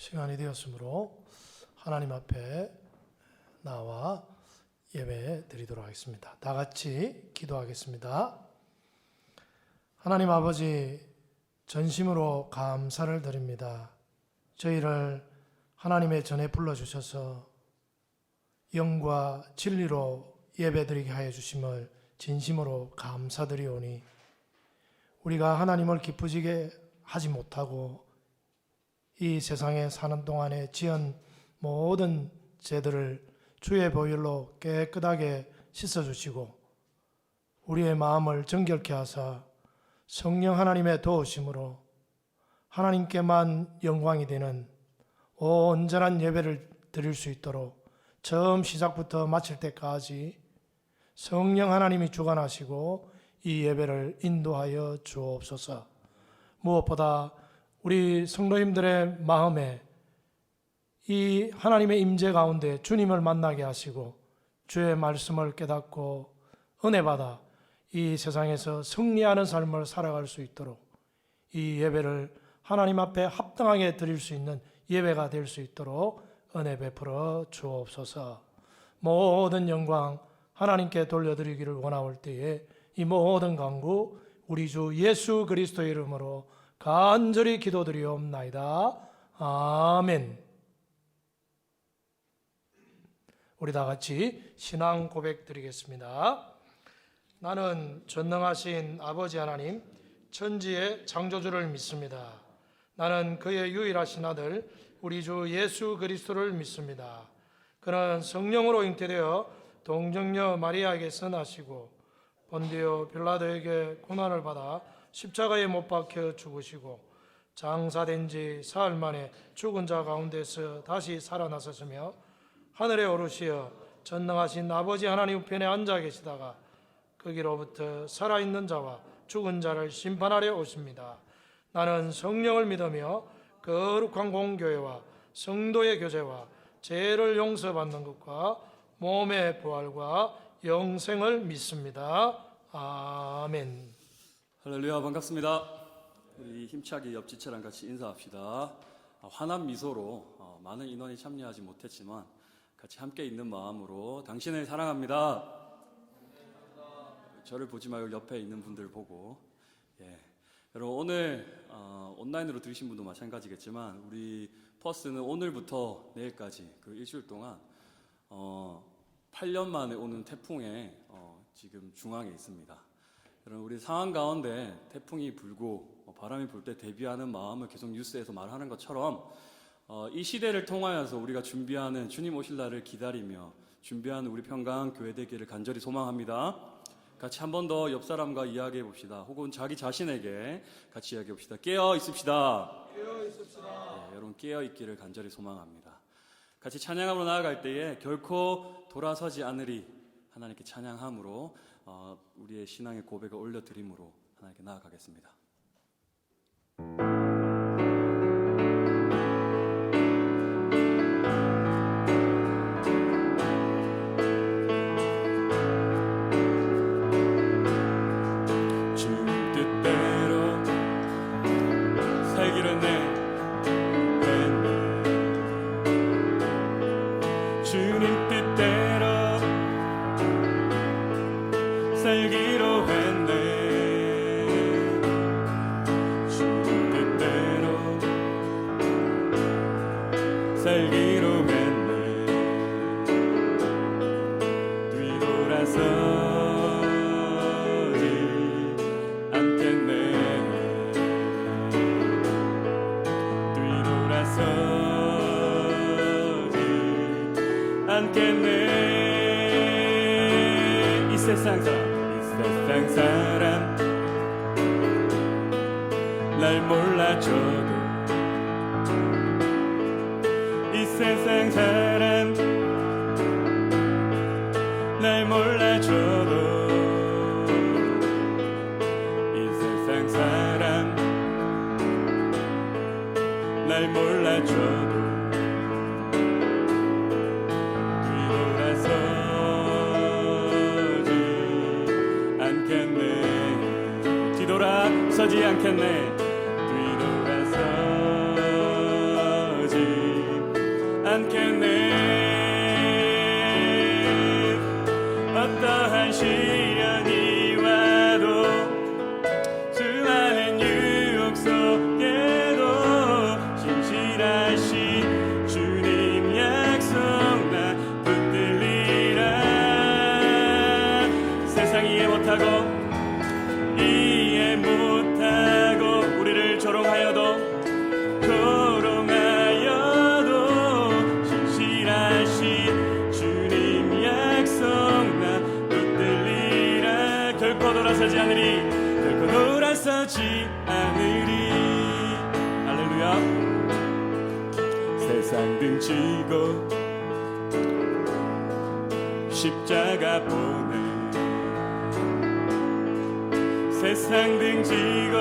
시간이 되었으므로 하나님 앞에 나와 예배 드리도록 하겠습니다. 다 같이 기도하겠습니다. 하나님 아버지, 전심으로 감사를 드립니다. 저희를 하나님의 전에 불러주셔서 영과 진리로 예배드리게 하여 주심을 진심으로 감사드리오니, 우리가 하나님을 기쁘시게 하지 못하고 이 세상에 사는 동안에 지은 모든 죄들을 주의 보혈로 깨끗하게 씻어주시고 우리의 마음을 정결케 하사 성령 하나님의 도우심으로 하나님께만 영광이 되는 온전한 예배를 드릴 수 있도록 처음 시작부터 마칠 때까지 성령 하나님이 주관하시고 이 예배를 인도하여 주옵소서. 무엇보다 우리 성도님들의 마음에 이 하나님의 임재 가운데 주님을 만나게 하시고 주의 말씀을 깨닫고 은혜 받아 이 세상에서 승리하는 삶을 살아갈 수 있도록 이 예배를 하나님 앞에 합당하게 드릴 수 있는 예배가 될 수 있도록 은혜 베풀어 주옵소서. 모든 영광 하나님께 돌려드리기를 원하올 때에 이 모든 간구 우리 주 예수 그리스도의 이름으로 간절히 기도드리옵나이다. 아멘. 우리 다 같이 신앙 고백 드리겠습니다. 나는 전능하신 아버지 하나님, 천지의 창조주를 믿습니다. 나는 그의 유일하신 아들 우리 주 예수 그리스도를 믿습니다. 그는 성령으로 잉태되어 동정녀 마리아에게서 나시고 본디오 빌라도에게 고난을 받아 십자가에 못 박혀 죽으시고 장사된 지 사흘 만에 죽은 자 가운데서 다시 살아나셨으며 하늘에 오르시어 전능하신 아버지 하나님 우편에 앉아 계시다가 거기로부터 살아있는 자와 죽은 자를 심판하려 오십니다. 나는 성령을 믿으며 거룩한 공교회와 성도의 교제와 죄를 용서받는 것과 몸의 부활과 영생을 믿습니다. 아멘. 할렐루야, 반갑습니다. 우리 힘차게 옆지체랑 같이 인사합시다. 환한 미소로 많은 인원이 참여하지 못했지만 같이 함께 있는 마음으로 당신을 사랑합니다. 저를 보지 말고 옆에 있는 분들 보고. 여러분, 오늘 온라인으로 들으신 분도 마찬가지겠지만 우리 퍼스는 오늘부터 내일까지 그 일주일 동안 8년 만에 오는 태풍에 지금 중앙에 있습니다. 여러분, 우리 상황 가운데 태풍이 불고 바람이 불 때 대비하는 마음을 계속 뉴스에서 말하는 것처럼 이 시대를 통하여서 우리가 준비하는 주님 오실 날을 기다리며 준비하는 우리 평강 교회 되기를 간절히 소망합니다. 같이 한 번 더 옆 사람과 이야기해 봅시다. 혹은 자기 자신에게 같이 이야기해 봅시다. 깨어 있읍시다. 깨어 있읍시다. 여러분, 깨어 있기를 간절히 소망합니다. 같이 찬양하러 나아갈 때에 결코 돌아서지 않으리 하나님께 찬양함으로 우리의 신앙의 고백을 올려드림으로 하나님께 나아가겠습니다. 주님 뜻대로 살기로 주님 뜻대로 살기로 했네. 주님 뜻대로 살기로 했네. 뒤돌아서지 않겠네. 뒤돌아서지 않겠네. 이 세상 사람 날 몰라줘도 이 세상 사람 날 몰라줘도 이 세상 사람 날 몰라줘도 뒤돌아서지 않겠네. 뒤돌아서지 세상이 이해 못하고 우리를 조롱하여도 신실하신 주님 약속 나 붙들리라. 결코 돌아서지 않으리. 할렐루야. 세상 등지고 십자가 보내. 세상 등지고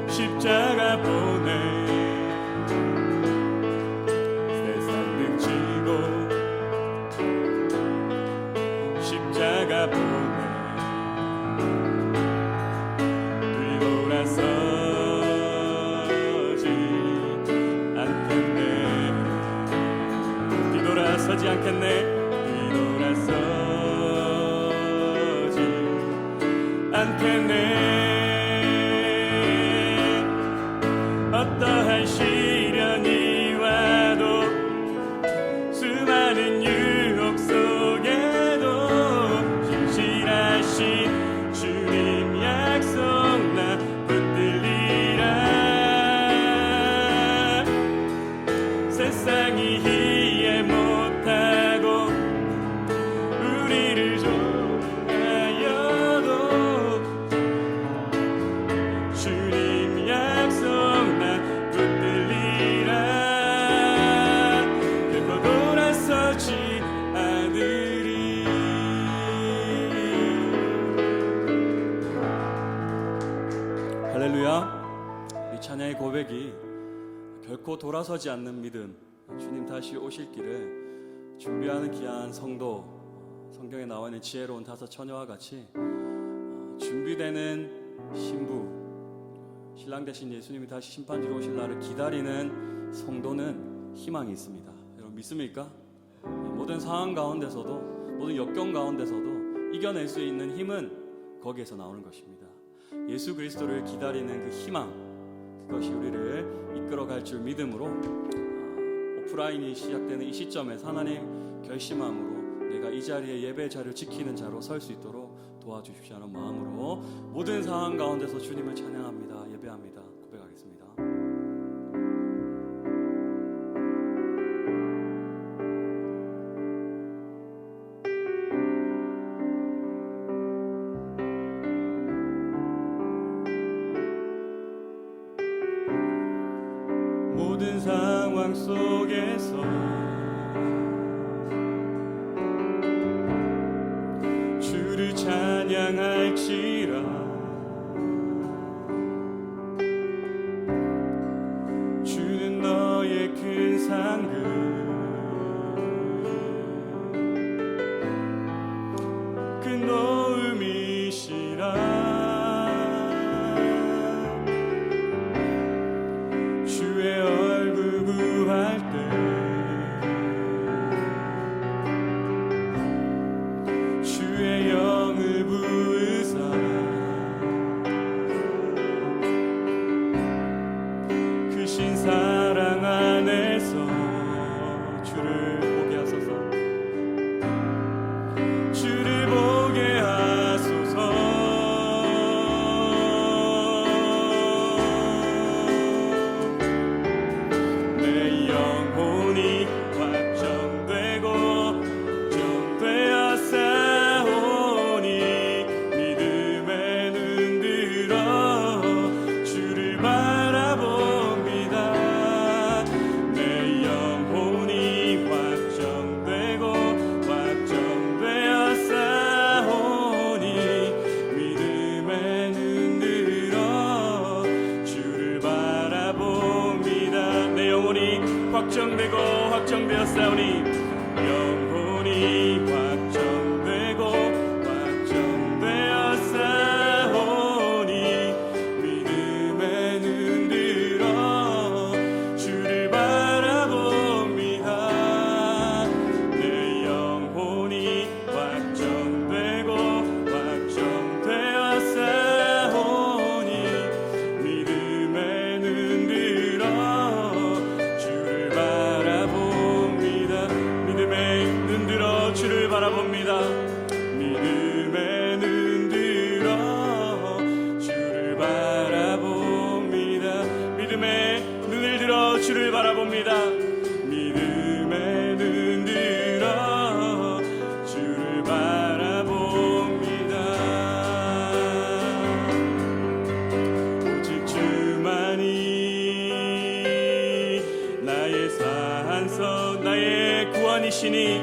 십자가 보내. 세상 등지고 십자가 보내. 뒤돌아서지 않겠네. 어떠한 시련이 와도 수많은 유혹 속에도 신실하신 주님 약속 나 붙들리라. 세상이 이해 못하고 우리를 조롱하여도 주님 약속 나 붙들리라. 결코 돌아서지 않으리. 할렐루야. 이 찬양의 고백이 결코 돌아서지 않는 믿음, 주님 다시 오실 길을 준비하는 귀한 성도, 성경에 나와 있는 지혜로운 5 처녀와 같이 준비되는 신부, 신랑 대신 예수님이 다시 심판지로 오실 날을 기다리는 성도는 희망이 있습니다. 여러분 믿습니까? 모든 상황 가운데서도, 모든 역경 가운데서도 이겨낼 수 있는 힘은 거기에서 나오는 것입니다. 예수 그리스도를 기다리는 그 희망, 그것이 우리를 이끌어갈 줄 믿음으로 오프라인이 시작되는 이 시점에 하나님 결심함으로 내가 이 자리에 예배 자리를 지키는 자로 설 수 있도록 도와주십시오 하는 마음으로 모든 상황 가운데서 주님을 찬양합니다. 예배합니다. 고백하겠습니다. 모든 상황 속에서 주를 찬양할지라. 주는 너의 큰 상급, 그 노음이시라. 주의 얼굴 구할 때 주의 영을 부으 믿음의 눈 들어 주를 바라봅니다. 믿음의 눈을 들어 주를 바라봅니다. 믿음의 눈 들어 주를 바라봅니다. 오직 주만이 나의 산성 나의 구원이시니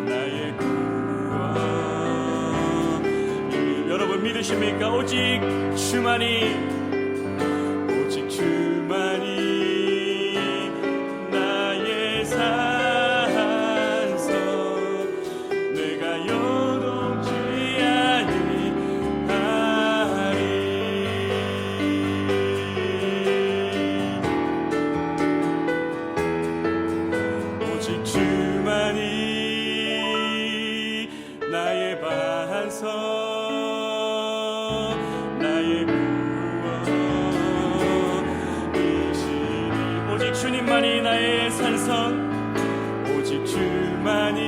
나의 구원. 여러분 믿으십니까? 오직 주만이 오직 주만이 나의 산성 내가 요동치 아니하리. 오직 주만이 나의 반석 나의 구원이시니 오직 주님만이 나의 산성 오직 주만이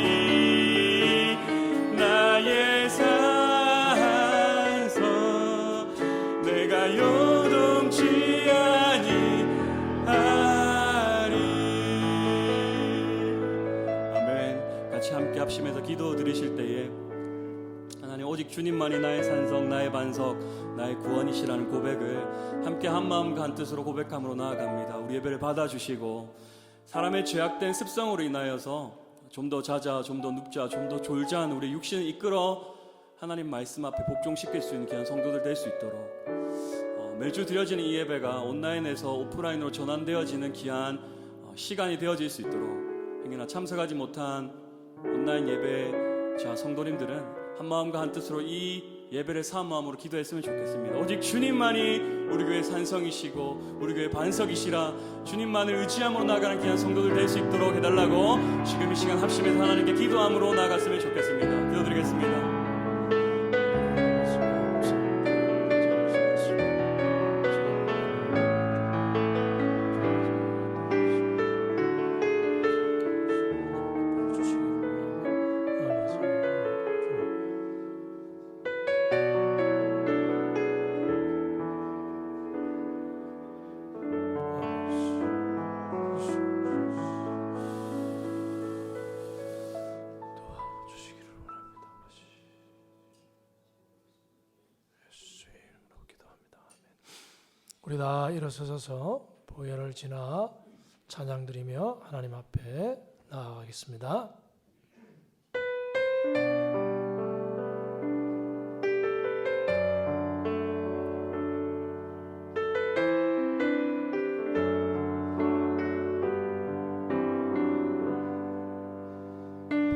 나의 산성 내가 요동치 아니하리. 아멘. 같이 함께 합심해서 기도 드리실 때에 하나님 오직 주님만이 나의 산성 나의 반석 나의 구원이시라는 고백을 함께 한마음과 한뜻으로 고백함으로 나아갑니다. 우리 예배를 받아주시고 사람의 죄악된 습성으로 인하여서 좀 더 자자 좀 더 눕자 좀 더 졸자한 우리 육신을 이끌어 하나님 말씀 앞에 복종시킬 수 있는 귀한 성도들 될 수 있도록 매주 드려지는 이 예배가 온라인에서 오프라인으로 전환되어지는 귀한 시간이 되어질 수 있도록 행여나 참석하지 못한 온라인 예배자 성도님들은 한 마음과 한 뜻으로 이 예배를 사은 마음으로 기도했으면 좋겠습니다. 오직 주님만이 우리 교회 산성이시고 우리 교회 반석이시라 주님만을 의지함으로 나아가는 귀한 성도들 될 수 있도록 해달라고 지금 이 시간 합심해서 하나님께 기도함으로 나아갔으면 좋겠습니다. 기도드리겠습니다. 우리 다 일어서서 보혈을 지나 찬양 드리며 하나님 앞에 나아가겠습니다.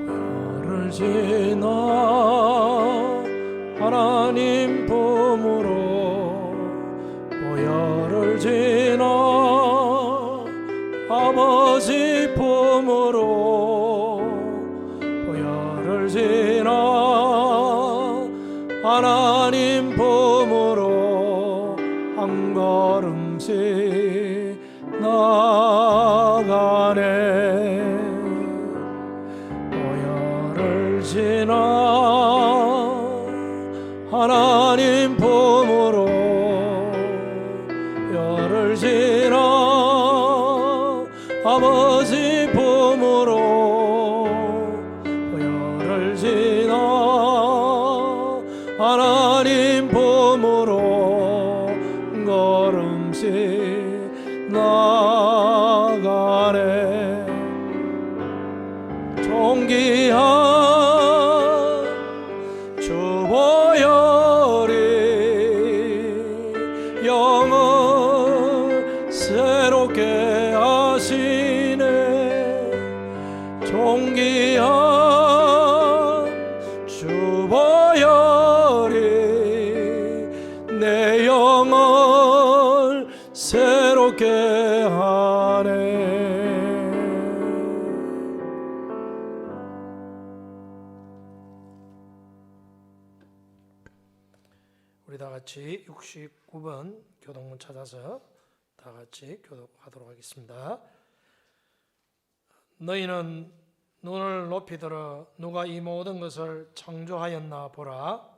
보혈을 지나 하나님 품으로 보혈을 지나 아버지 품으로 보혈을 지나 하나님 품으로 한 걸음씩 나가네. 보혈을 지나 하나님 품으로 열을 지나 아버지 품으로 열을 지나 하나님 품으로 걸음씩 나가네. 존귀한 주 보혈이 영을 새롭게 하시네. 존귀한 주 보혈이 내 영을 새롭게 하네. 우리 다 같이 69번 교독문 찾아서 다 같이 교독하도록 하겠습니다. 너희는 눈을 높이 들어 누가 이 모든 것을 창조하였나 보라.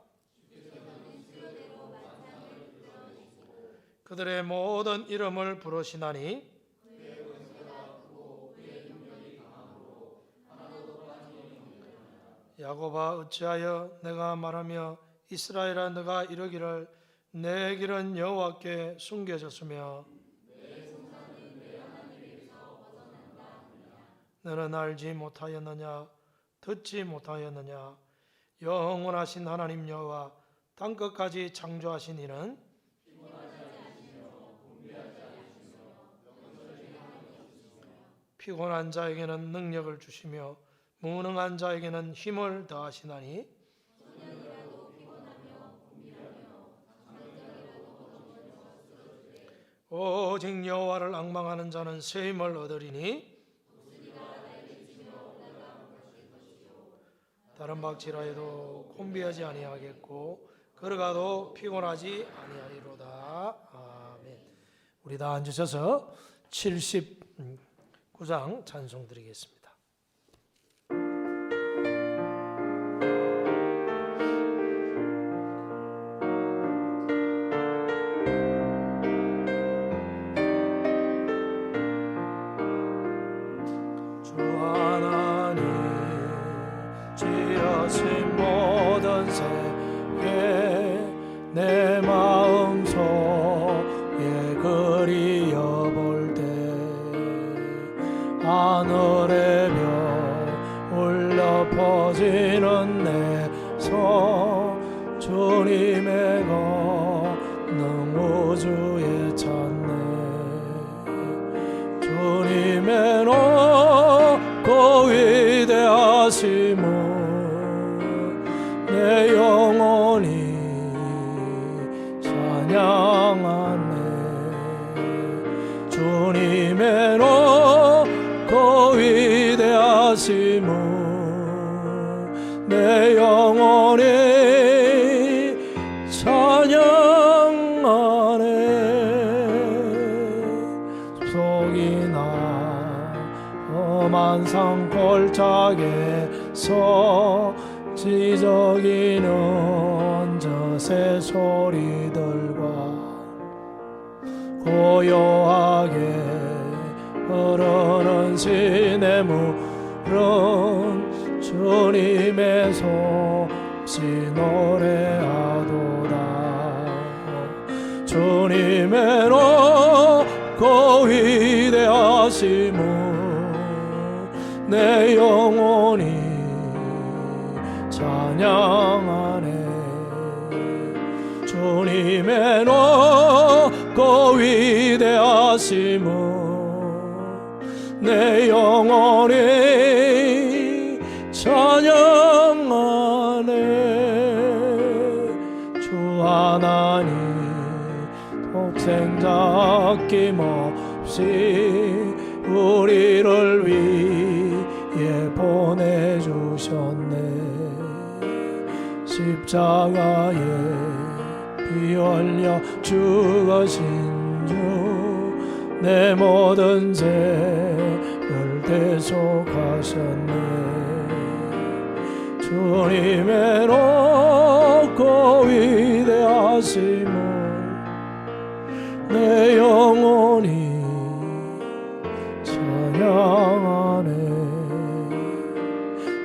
그들의 모든 이름을 부르시나니 야곱아 어찌하여 내가 말하며 이스라엘아 너가 이르기를 내 길은 여호와께 숨겨졌으며 너는 알지 못하였느냐 듣지 못하였느냐 영원하신 하나님 여호와 땅끝까지 창조하신 이는 피곤한 자에게는 능력을 주시며 무능한 자에게는 힘을 더하시나니 오직 여호와를 앙망하는 자는 새 힘을 얻으리니 다른 박질하여도 곤비하지 아니하겠고 걸어가도 피곤하지 아니하리로다. 아멘. 우리 다 앉으셔서 79장 찬송 드리겠습니다. 주 하나님 지으신 모든 세계 내 마음속에 그리어볼 때 하늘의 별 울려 퍼지는 내 손 주님의 권능 우주에 찾네 주님의 높고 위대하심을 내 영혼이 찬양하네 주님의 높고 위대하심을 내 영혼이 찬양하네 속이나 험한 산골짜기에서 지저귀는 저 새소리들과 고요하게 흐르는 시냇물은 주님의 솜씨 노래하도다 주님의 높고 위대하심을 내 영혼이 찬양하네 주님의 높고 위대하심을 내 영혼이 찬양하네 주 하나님 독생자 아낌없이 우리를 위해 보내주셨네 십자가에 피 흘려 죽으신 주 내 모든 죄를 대속하셨네 주님의 높고 위대하심을 내 영혼이 찬양하네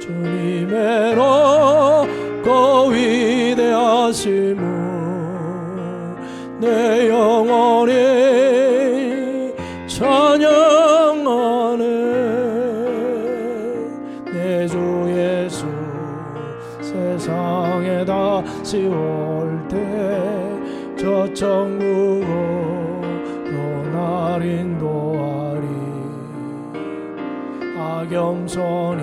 주님의 높고 위대하심을 내 영혼이 찬양하네 내 주 예수 세상에 다시 올 때 저 천국으로 날 인도하리 악염손이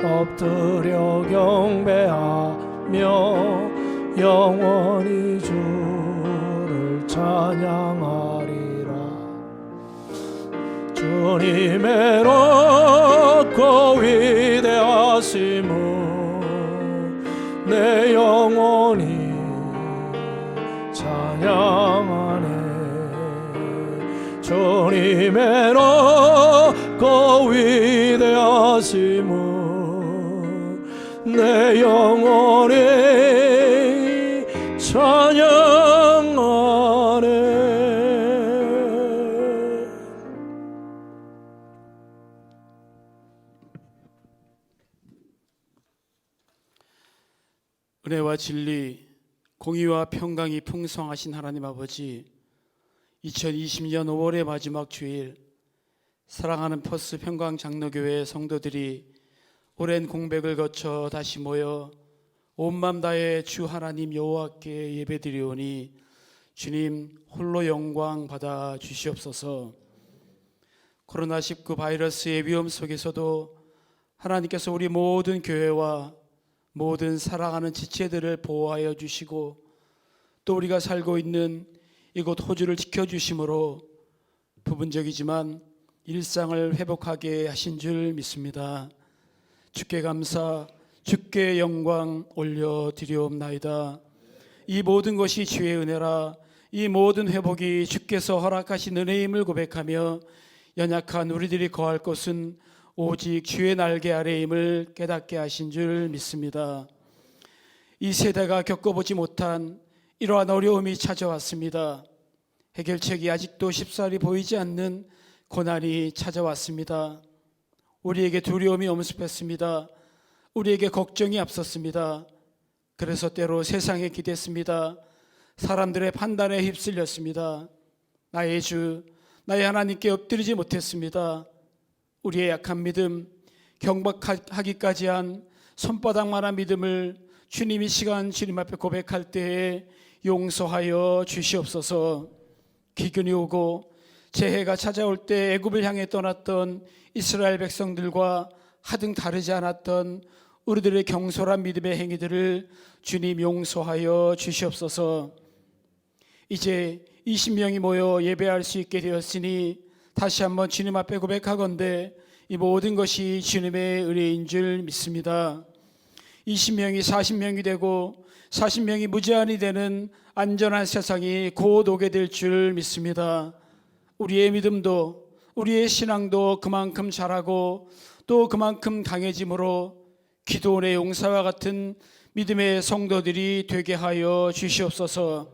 엎드려 경배하며 영원히 주를 찬양하리라 주님의 높고 위대하심을 내 영혼이 찬양하네 주님의 높고 위대하심을 내 영혼에 찬양하네. 은혜와 진리, 공의와 평강이 풍성하신 하나님 아버지, 2020년 5월의 마지막 주일, 사랑하는 퍼스 평강장로교회 성도들이 오랜 공백을 거쳐 다시 모여 온 맘 다해 주 하나님 여호와께 예배드리오니 주님 홀로 영광 받아 주시옵소서. 코로나19 바이러스의 위험 속에서도 하나님께서 우리 모든 교회와 모든 사랑하는 지체들을 보호하여 주시고 또 우리가 살고 있는 이곳 호주를 지켜주심으로 부분적이지만 일상을 회복하게 하신 줄 믿습니다. 주께 감사, 주께 영광 올려드리옵나이다. 이 모든 것이 주의 은혜라. 이 모든 회복이 주께서 허락하신 은혜임을 고백하며 연약한 우리들이 거할 곳은 오직 주의 날개 아래임을 깨닫게 하신 줄 믿습니다. 이 세대가 겪어보지 못한 이러한 어려움이 찾아왔습니다. 해결책이 아직도 쉽사리 보이지 않는 고난이 찾아왔습니다. 우리에게 두려움이 엄습했습니다. 우리에게 걱정이 앞섰습니다. 그래서 때로 세상에 기댔습니다. 사람들의 판단에 휩쓸렸습니다. 나의 주, 나의 하나님께 엎드리지 못했습니다. 우리의 약한 믿음, 경박하기까지 한 손바닥만한 믿음을 주님 이 시간 주님 앞에 고백할 때에 용서하여 주시옵소서. 기근이 오고 재해가 찾아올 때 애굽을 향해 떠났던 이스라엘 백성들과 하등 다르지 않았던 우리들의 경솔한 믿음의 행위들을 주님 용서하여 주시옵소서. 이제 20명이 모여 예배할 수 있게 되었으니 다시 한번 주님 앞에 고백하건대 이 모든 것이 주님의 은혜인 줄 믿습니다. 20명이 40명이 되고 40명이 무제한이 되는 안전한 세상이 곧 오게 될 줄 믿습니다. 우리의 믿음도 우리의 신앙도 그만큼 자라고 또 그만큼 강해짐으로 기도원의 용사와 같은 믿음의 성도들이 되게 하여 주시옵소서.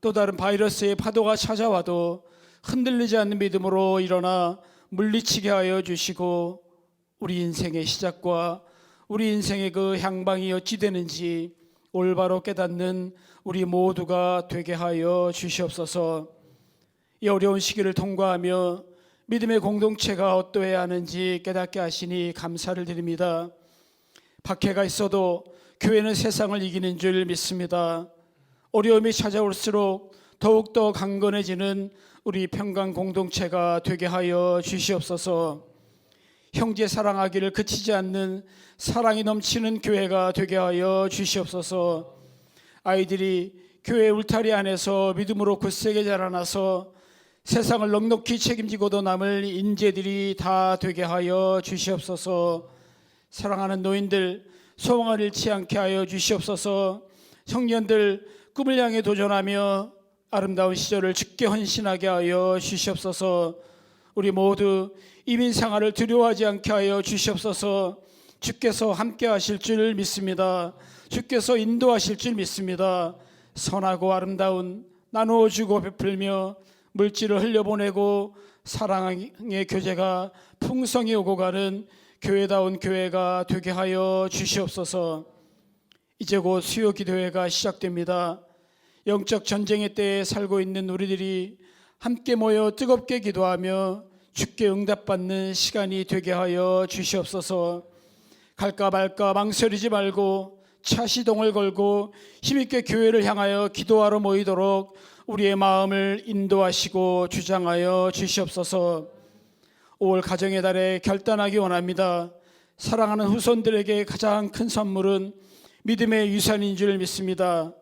또 다른 바이러스의 파도가 찾아와도 흔들리지 않는 믿음으로 일어나 물리치게 하여 주시고 우리 인생의 시작과 우리 인생의 그 향방이 어찌 되는지 올바로 깨닫는 우리 모두가 되게 하여 주시옵소서. 이 어려운 시기를 통과하며 믿음의 공동체가 어떠해야 하는지 깨닫게 하시니 감사를 드립니다. 박해가 있어도 교회는 세상을 이기는 줄 믿습니다. 어려움이 찾아올수록 더욱더 강건해지는 우리 평강 공동체가 되게 하여 주시옵소서. 형제 사랑하기를 그치지 않는 사랑이 넘치는 교회가 되게 하여 주시옵소서. 아이들이 교회 울타리 안에서 믿음으로 굳세게 자라나서 세상을 넉넉히 책임지고도 남을 인재들이 다 되게 하여 주시옵소서. 사랑하는 노인들 소망을 잃지 않게 하여 주시옵소서. 청년들 꿈을 향해 도전하며 아름다운 시절을 주께 헌신하게 하여 주시옵소서. 우리 모두 이민 생활을 두려워하지 않게 하여 주시옵소서. 주께서 함께 하실 줄 믿습니다. 주께서 인도하실 줄 믿습니다. 선하고 아름다운 나누어 주고 베풀며 물질을 흘려보내고 사랑의 교제가 풍성히 오고 가는 교회다운 교회가 되게 하여 주시옵소서. 이제 곧 수요 기도회가 시작됩니다. 영적 전쟁의 때에 살고 있는 우리들이 함께 모여 뜨겁게 기도하며 주께 응답받는 시간이 되게 하여 주시옵소서. 갈까 말까 망설이지 말고 차시동을 걸고 힘있게 교회를 향하여 기도하러 모이도록 우리의 마음을 인도하시고 주장하여 주시옵소서. 5월 가정의 달에 결단하기 원합니다. 사랑하는 후손들에게 가장 큰 선물은 믿음의 유산인 줄 믿습니다.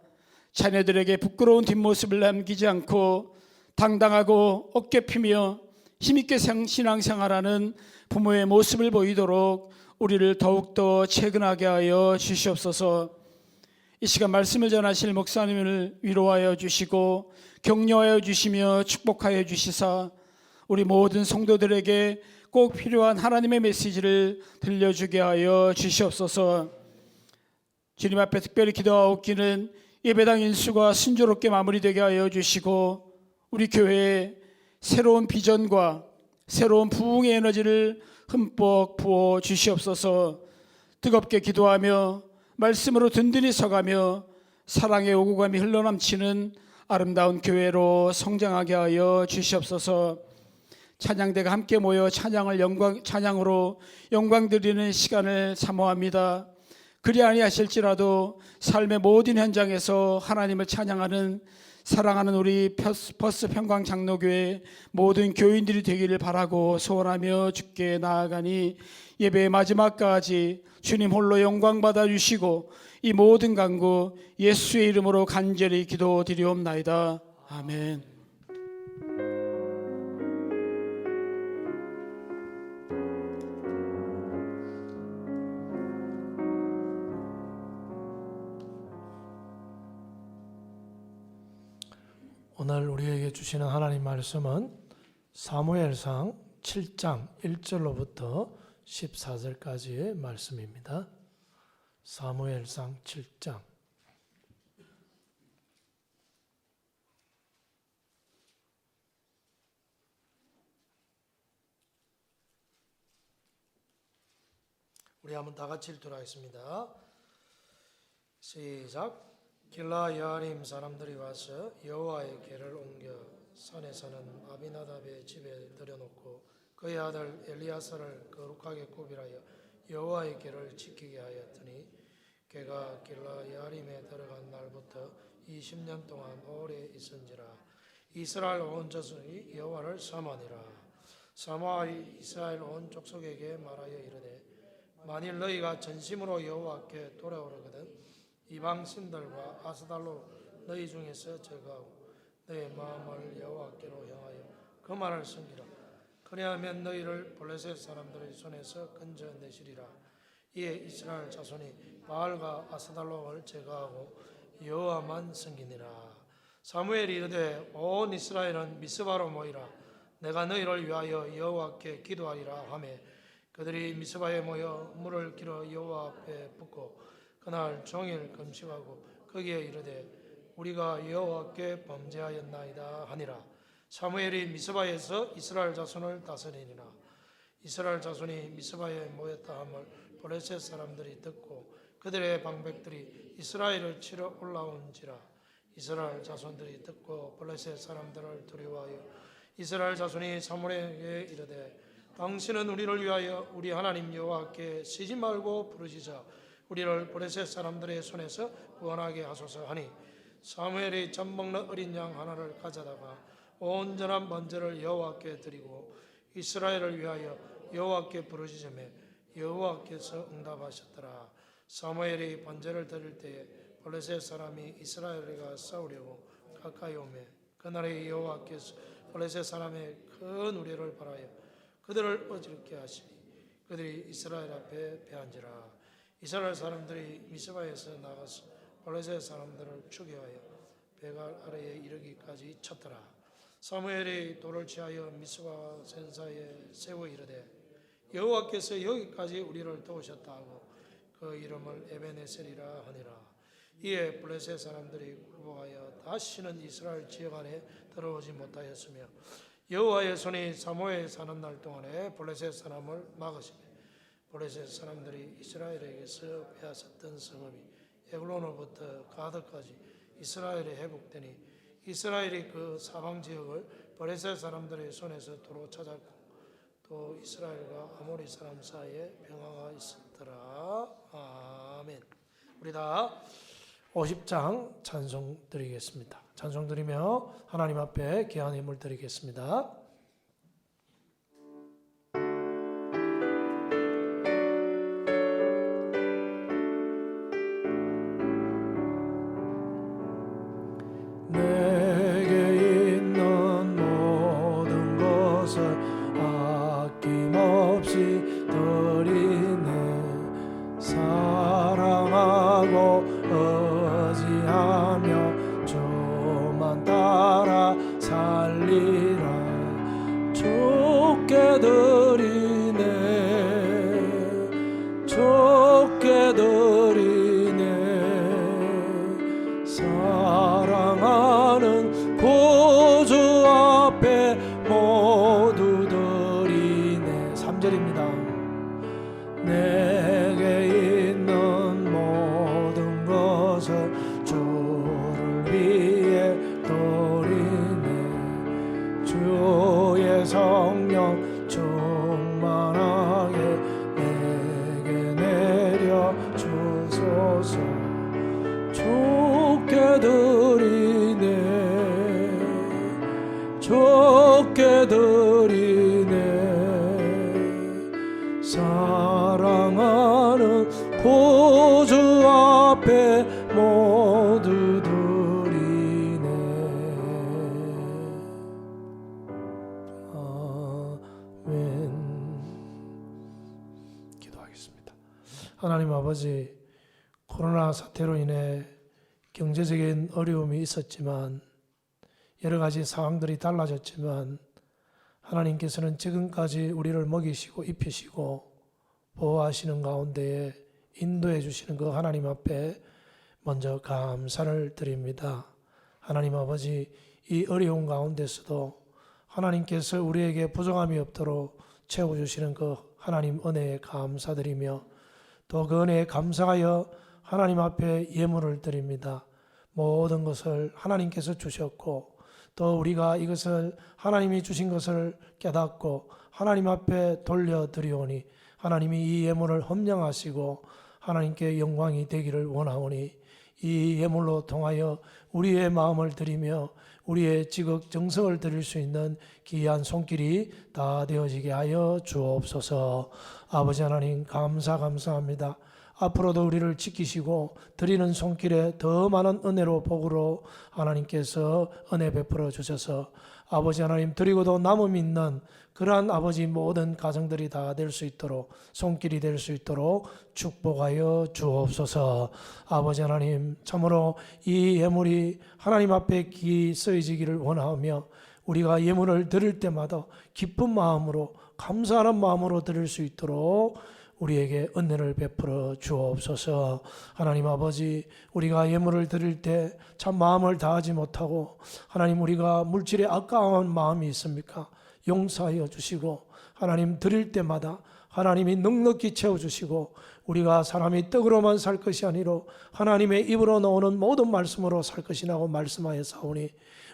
자녀들에게 부끄러운 뒷모습을 남기지 않고 당당하고 어깨 피며 힘있게 신앙생활하는 부모의 모습을 보이도록 우리를 더욱더 채근하게 하여 주시옵소서. 이 시간 말씀을 전하실 목사님을 위로하여 주시고 격려하여 주시며 축복하여 주시사 우리 모든 성도들에게 꼭 필요한 하나님의 메시지를 들려주게 하여 주시옵소서. 주님 앞에 특별히 기도하옵기는 예배당 인수가 순조롭게 마무리되게 하여 주시고 우리 교회에 새로운 비전과 새로운 부흥의 에너지를 흠뻑 부어 주시옵소서. 뜨겁게 기도하며 말씀으로 든든히 서가며 사랑의 오고감이 흘러넘치는 아름다운 교회로 성장하게 하여 주시옵소서. 찬양대가 함께 모여 찬양으로 영광 드리는 시간을 사모합니다. 그리 아니하실지라도 삶의 모든 현장에서 하나님을 찬양하는 사랑하는 우리 퍼스 평강 장로교회 모든 교인들이 되기를 바라고 소원하며 주께 나아가니 예배의 마지막까지 주님 홀로 영광 받아 주시고 이 모든 간구 예수의 이름으로 간절히 기도드리옵나이다. 아멘. 오늘 우리에게 주시는 하나님 말씀은 사무엘상 7장 1절로부터 14절까지의 말씀입니다. 사무엘상 7장. 우리 한번 다 같이 읽도록 하겠습니다. 시작. 길라 여아림 사람들이 와서 여호와의 궤를 옮겨 산에 사는 아비나답의 집에 들여놓고 그의 아들 엘리야사를 거룩하게 구별하여 여호와의 궤를 지키게 하였더니 궤가 길라 여아림에 들어간 날부터 20년 동안 오래 있은지라. 이스라엘 온 자손이 여호와를 사모하니라. 사모하여 이스라엘 온 족속에게 말하여 이르되 만일 너희가 전심으로 여호와께 돌아오려거든 이방 신들과 아스달로 너희 중에서 제거하고 너희 마음을 여호와께로 향하여 그 말을 섬기라. 그리하면 너희를 블레셋 사람들의 손에서 건져내시리라. 이에 이스라엘 자손이 바알과 아스달로를 제거하고 여호와만 섬기니라. 사무엘이 이르되 온 이스라엘은 미스바로 모이라. 내가 너희를 위하여 여호와께 기도하리라 하매 그들이 미스바에 모여 물을 길어 여호와 앞에 붓고 그날 종일 금식하고 거기에 이르되 우리가 여호와께 범죄하였나이다 하니라. 사무엘이 미스바에서 이스라엘 자손을 다스리니라. 이스라엘 자손이 미스바에 모였다 함을 블레셋 사람들이 듣고 그들의 방백들이 이스라엘을 치러 올라온지라. 이스라엘 자손들이 듣고 블레셋 사람들을 두려워하여 이스라엘 자손이 사무엘에게 이르되 당신은 우리를 위하여 우리 하나님 여호와께 쉬지 말고 부르시자 우리를 블레셋 사람들의 손에서 구원하게 하소서 하니 사무엘이 젖 먹는 어린 양 하나를 가져다가 온전한 번제를 여호와께 드리고 이스라엘을 위하여 여호와께 부르시자매 여호와께서 응답하셨더라. 사무엘이 번제를 드릴 때에 블레셋 사람이 이스라엘과 싸우려고 가까이 오매 그날에 여호와께서 블레셋 사람의 큰 우레를 발하여 그들을 어지럽게 하시니 그들이 이스라엘 앞에 패한지라. 이스라엘 사람들이 미스바에서 나가서 블레셋 사람들을 추격하여 베갈 아래에 이르기까지 쳤더라. 사무엘이 돌을 취하여 미스바 센사에 세워 이르되 여호와께서 여기까지 우리를 도우셨다 하고 그 이름을 에베네셀이라 하니라. 이에 블레셋 사람들이 굴복하여 다시는 이스라엘 지역 안에 들어오지 못하였으며 여호와의 손이 사무엘 사는 날 동안에 블레셋 사람을 막으시며 블레셋 사람들이 이스라엘에게서 빼앗았던 성읍이 에글론으로부터 가드까지 이스라엘에 회복되니 이스라엘이 그 사방 지역을 블레셋 사람들의 손에서 도로 찾았고 또 이스라엘과 아모리 사람 사이에 평화가 있었더라. 아멘. 우리 다 50장 찬송 드리겠습니다. 찬송 드리며 하나님 앞에 귀한 힘을 드리겠습니다. 내게 있는 모든 것을 아낌없이 드리네. 사랑하고 의지하며 주만 따라 살리라. 주께 드리네. 주께 드리네. 주소서. 주를 위해 돌이네 주의 성령 충만하게 내게 내려 주소서. 주께 드리네 주께 드리네 사랑하는 구주 앞에 모두 드리네. 아멘. 기도하겠습니다. 하나님 아버지, 코로나 사태로 인해 경제적인 어려움이 있었지만 여러 가지 상황들이 달라졌지만 하나님께서는 지금까지 우리를 먹이시고 입히시고 보호하시는 가운데에 인도해 주시는 그 하나님 앞에 먼저 감사를 드립니다. 하나님 아버지, 이 어려운 가운데서도 하나님께서 우리에게 부족함이 없도록 채워주시는 그 하나님 은혜에 감사드리며 또 그 은혜에 감사하여 하나님 앞에 예물을 드립니다. 모든 것을 하나님께서 주셨고 또 우리가 이것을 하나님이 주신 것을 깨닫고 하나님 앞에 돌려드리오니 하나님이 이 예물을 험령하시고 하나님께 영광이 되기를 원하오니 이 예물로 통하여 우리의 마음을 드리며 우리의 지극 정성을 드릴 수 있는 귀한 손길이 다 되어지게 하여 주옵소서. 아버지 하나님 감사합니다. 앞으로도 우리를 지키시고 드리는 손길에 더 많은 은혜로 복으로 하나님께서 은혜 베풀어 주셔서 아버지 하나님 드리고도 남음 있는 그러한 아버지 모든 가정들이 다 될 수 있도록 손길이 될 수 있도록 축복하여 주옵소서. 아버지 하나님 참으로 이 예물이 하나님 앞에 귀히 쓰여지기를 원하며 우리가 예물을 드릴 때마다 기쁜 마음으로 감사하는 마음으로 드릴 수 있도록 우리에게 은혜를 베풀어 주옵소서. 하나님 아버지, 우리가 예물을 드릴 때 참 마음을 다하지 못하고 하나님 우리가 물질에 아까운 마음이 있습니까? 용서하여 주시고 하나님 드릴 때마다 하나님이 넉넉히 채워주시고 우리가 사람이 떡으로만 살 것이 아니라 하나님의 입으로 나오는 모든 말씀으로 살 것이라고 말씀하여 사오니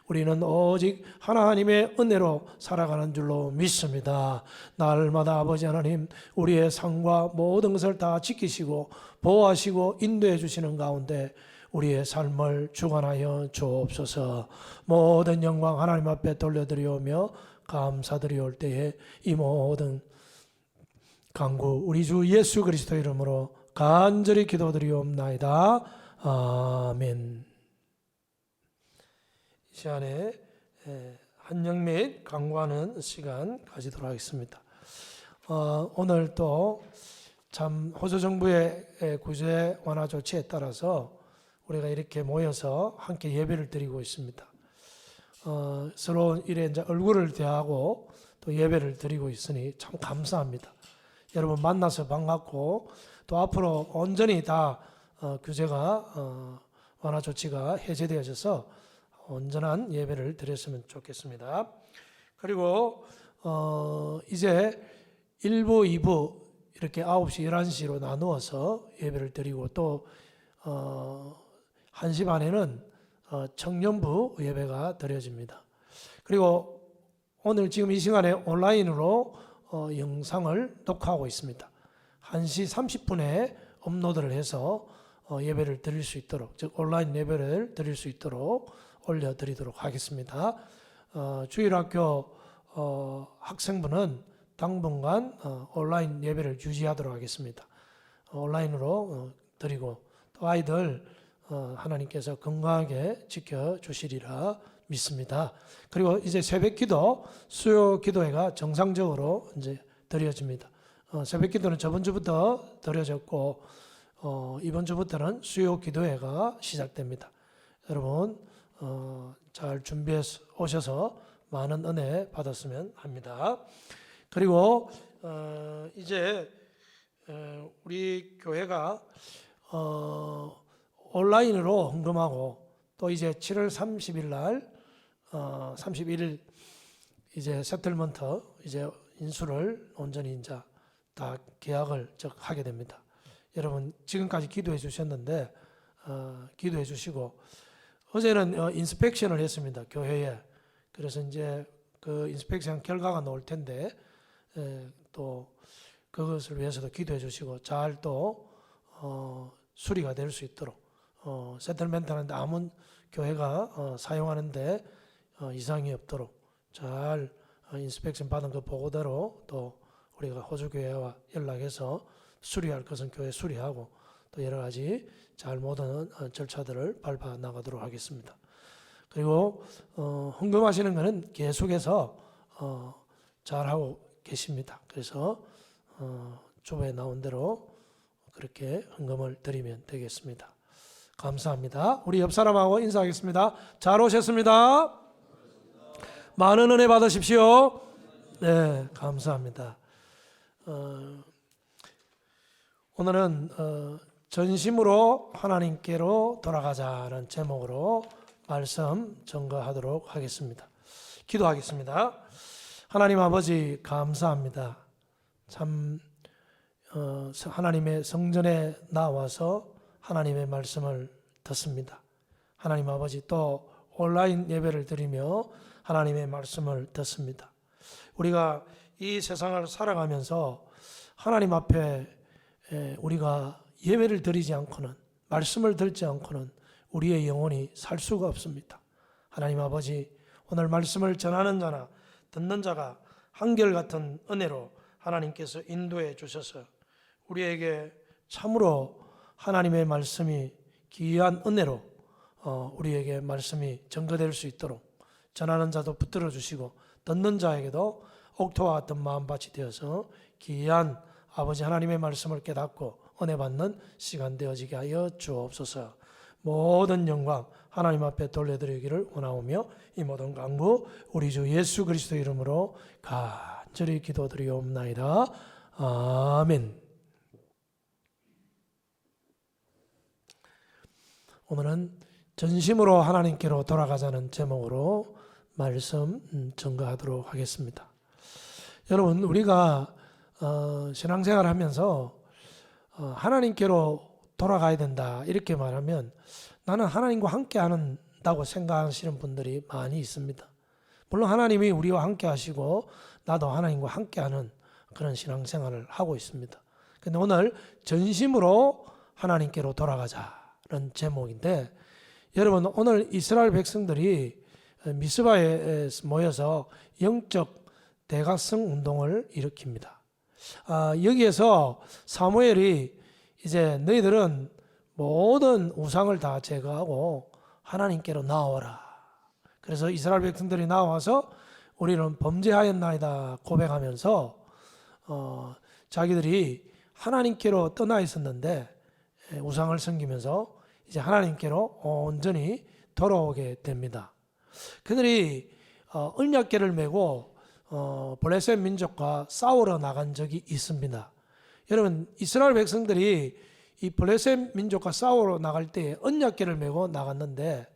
우리는 오직 하나님의 은혜로 살아가는 줄로 믿습니다. 날마다 아버지 하나님 우리의 삶과 모든 것을 다 지키시고 보호하시고 인도해 주시는 가운데 우리의 삶을 주관하여 주옵소서. 모든 영광 하나님 앞에 돌려드리오며 감사드리올 때에 이 모든 간구 우리 주 예수 그리스도 이름으로 간절히 기도드리옵나이다. 아멘. 이 시간에 한영 및 강구하는 시간 가지도록 하겠습니다. 오늘 또 참 호주 정부의 구제 완화 조치에 따라서 우리가 이렇게 모여서 함께 예배를 드리고 있습니다. 서로 이래 이제 얼굴을 대하고 또 예배를 드리고 있으니 참 감사합니다. 여러분 만나서 반갑고 또 앞으로 온전히 다 규제가 완화 조치가 해제되어져서 온전한 예배를 드렸으면 좋겠습니다. 그리고 이제 1부, 2부 이렇게 9시, 11시로 나누어서 예배를 드리고 또 1시 반에는 청년부 예배가 드려집니다. 그리고 오늘 지금 이 시간에 온라인으로 영상을 녹화하고 있습니다. 1시 30분에 업로드를 해서 예배를 드릴 수 있도록, 즉 온라인 예배를 드릴 수 있도록 올려드리도록 하겠습니다. 주일학교 학생부는 당분간 온라인 예배를 유지하도록 하겠습니다. 온라인으로 드리고 또 아이들 하나님께서 건강하게 지켜주시리라 믿습니다. 그리고 이제 새벽기도 수요 기도회가 정상적으로 이제 드려집니다. 새벽기도는 저번 주부터 드려졌고 이번 주부터는 수요 기도회가 시작됩니다. 여러분 잘 준비해 오셔서 많은 은혜 받았으면 합니다. 그리고 이제 우리 교회가 온라인으로 헌금하고 또 이제 7월 30일 날 31일 이제 세틀먼트 이제 인수를 온전히 이제 다 계약을 하게 됩니다. 여러분 지금까지 기도해 주셨는데 기도해 주시고, 어제는 인스펙션을 했습니다, 교회에. 그래서 이제 그 인스펙션 결과가 나올 텐데 또 그것을 위해서도 기도해 주시고, 잘 또 수리가 될 수 있도록, 세틀멘트 하는데 아무 교회가 사용하는데 이상이 없도록 잘 인스펙션 받은 그 보고대로 또 우리가 호주교회와 연락해서 수리할 것은 교회 수리하고, 또 여러 가지 잘 모든 절차들을 밟아 나가도록 하겠습니다. 그리고 헌금하시는 것은 계속해서 잘하고 계십니다. 그래서 주보에 나온 대로 그렇게 헌금을 드리면 되겠습니다. 감사합니다. 우리 옆 사람하고 인사하겠습니다. 잘 오셨습니다. 많은 은혜 받으십시오. 네, 감사합니다. 오늘은 전심으로 하나님께로 돌아가자는 제목으로 말씀 전거하도록 하겠습니다. 기도하겠습니다. 하나님 아버지, 감사합니다. 참 하나님의 성전에 나와서 하나님의 말씀을 듣습니다. 하나님 아버지, 또 온라인 예배를 드리며 하나님의 말씀을 듣습니다. 우리가 이 세상을 살아가면서 하나님 앞에 우리가 예배를 드리지 않고는, 말씀을 듣지 않고는 우리의 영혼이 살 수가 없습니다. 하나님 아버지, 오늘 말씀을 전하는 자나 듣는 자가 한결같은 은혜로 하나님께서 인도해 주셔서 우리에게 참으로 하나님의 말씀이 귀한 은혜로 우리에게 말씀이 전거될 수 있도록 전하는 자도 붙들어 주시고, 듣는 자에게도 옥토와 같은 마음밭이 되어서 귀한 아버지 하나님의 말씀을 깨닫고 은혜 받는 시간 되어지게 하여 주옵소서. 모든 영광 하나님 앞에 돌려드리기를 원하오며, 이 모든 간구 우리 주 예수 그리스도 이름으로 간절히 기도드리옵나이다. 아멘. 오늘은 전심으로 하나님께로 돌아가자는 제목으로 말씀 전거하도록 하겠습니다. 여러분, 우리가 신앙생활을 하면서 하나님께로 돌아가야 된다 이렇게 말하면, 나는 하나님과 함께 한다고 생각하시는 분들이 많이 있습니다. 물론 하나님이 우리와 함께 하시고 나도 하나님과 함께 하는 그런 신앙생활을 하고 있습니다. 근데 오늘 전심으로 하나님께로 돌아가자는 제목인데, 여러분, 오늘 이스라엘 백성들이 미스바에 모여서 영적 대각성 운동을 일으킵니다. 여기에서 사무엘이 이제 너희들은 모든 우상을 다 제거하고 하나님께로 나오라. 그래서 이스라엘 백성들이 나와서 우리는 범죄하였나이다 고백하면서 자기들이 하나님께로 떠나 있었는데 우상을 섬기면서 이제 하나님께로 온전히 돌아오게 됩니다. 그들이 언약궤를 메고 블레셋 민족과 싸우러 나간 적이 있습니다. 여러분, 이스라엘 백성들이 이 블레셋 민족과 싸우러 나갈 때 언약궤를 메고 나갔는데,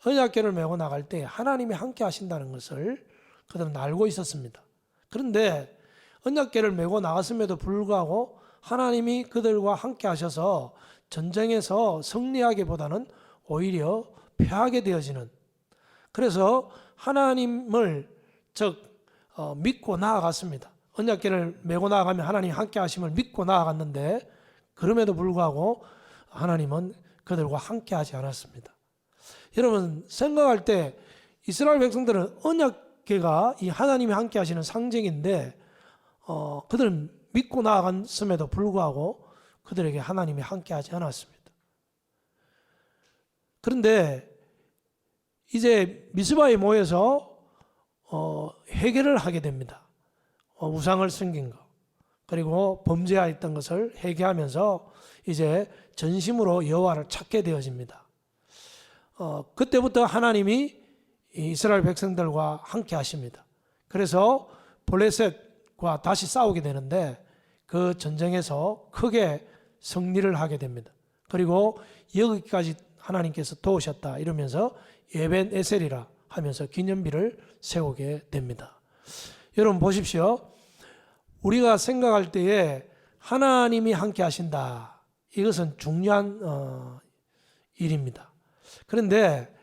언약궤를 메고 나갈 때 하나님이 함께 하신다는 것을 그들은 알고 있었습니다. 그런데 언약궤를 메고 나갔음에도 불구하고 하나님이 그들과 함께 하셔서 전쟁에서 승리하기보다는 오히려 패하게 되어지는, 그래서 하나님을 믿고 나아갔습니다. 언약궤를 메고 나아가면 하나님이 함께 하심을 믿고 나아갔는데, 그럼에도 불구하고 하나님은 그들과 함께 하지 않았습니다. 여러분, 생각할 때 이스라엘 백성들은 언약궤가 이 하나님이 함께 하시는 상징인데 그들은 믿고 나아갔음에도 불구하고 그들에게 하나님이 함께 하지 않았습니다. 그런데 이제 미스바에 모여서 회개를 하게 됩니다. 우상을 섬긴 것, 그리고 범죄하였던 것을 회개하면서 이제 전심으로 여호와를 찾게 되어집니다. 그때부터 하나님이 이스라엘 백성들과 함께 하십니다. 그래서 블레셋과 다시 싸우게 되는데 그 전쟁에서 크게 승리를 하게 됩니다. 그리고 여기까지 하나님께서 도우셨다 이러면서 에벤 에셀이라 하면서 기념비를 세우게 됩니다. 여러분 보십시오. 우리가 생각할 때에 하나님이 함께 하신다, 이것은 중요한 일입니다. 그런데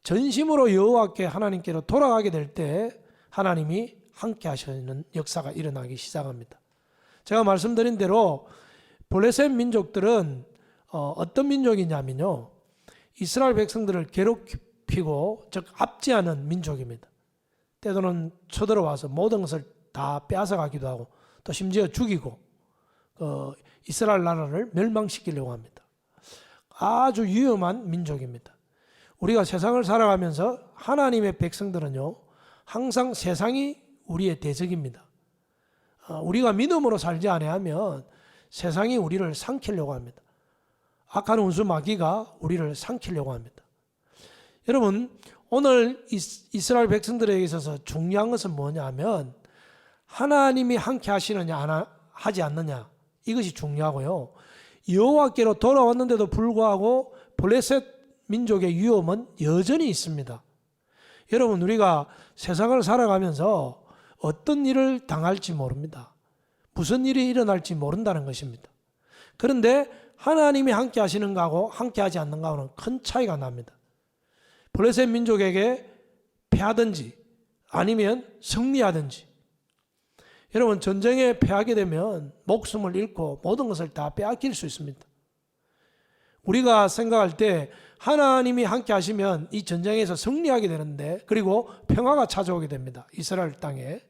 전심으로 여호와께 하나님께로 돌아가게 될 때 하나님이 함께 하시는 역사가 일어나기 시작합니다. 제가 말씀드린 대로 블레셋 민족들은 어떤 민족이냐면요, 이스라엘 백성들을 괴롭히고 즉 압제하는 민족입니다. 때로는 쳐들어와서 모든 것을 다 빼앗아가기도 하고 또 심지어 죽이고 이스라엘 나라를 멸망시키려고 합니다. 아주 위험한 민족입니다. 우리가 세상을 살아가면서 하나님의 백성들은요, 항상 세상이 우리의 대적입니다. 우리가 믿음으로 살지 아니하면 세상이 우리를 삼키려고 합니다. 악한 운수 마귀가 우리를 삼키려고 합니다. 여러분, 오늘 이스라엘 백성들에게 있어서 중요한 것은 뭐냐면 하나님이 함께 하시느냐 하지 않느냐, 이것이 중요하고요. 여호와께로 돌아왔는데도 불구하고 블레셋 민족의 위험은 여전히 있습니다. 여러분, 우리가 세상을 살아가면서 어떤 일을 당할지 모릅니다. 무슨 일이 일어날지 모른다는 것입니다. 그런데 하나님이 함께 하시는 거하고 함께 하지 않는 거하고는 큰 차이가 납니다. 블레셋 민족에게 패하든지 아니면 승리하든지, 여러분, 전쟁에 패하게 되면 목숨을 잃고 모든 것을 다 빼앗길 수 있습니다. 우리가 생각할 때 하나님이 함께 하시면 이 전쟁에서 승리하게 되는데, 그리고 평화가 찾아오게 됩니다. 이스라엘 땅에.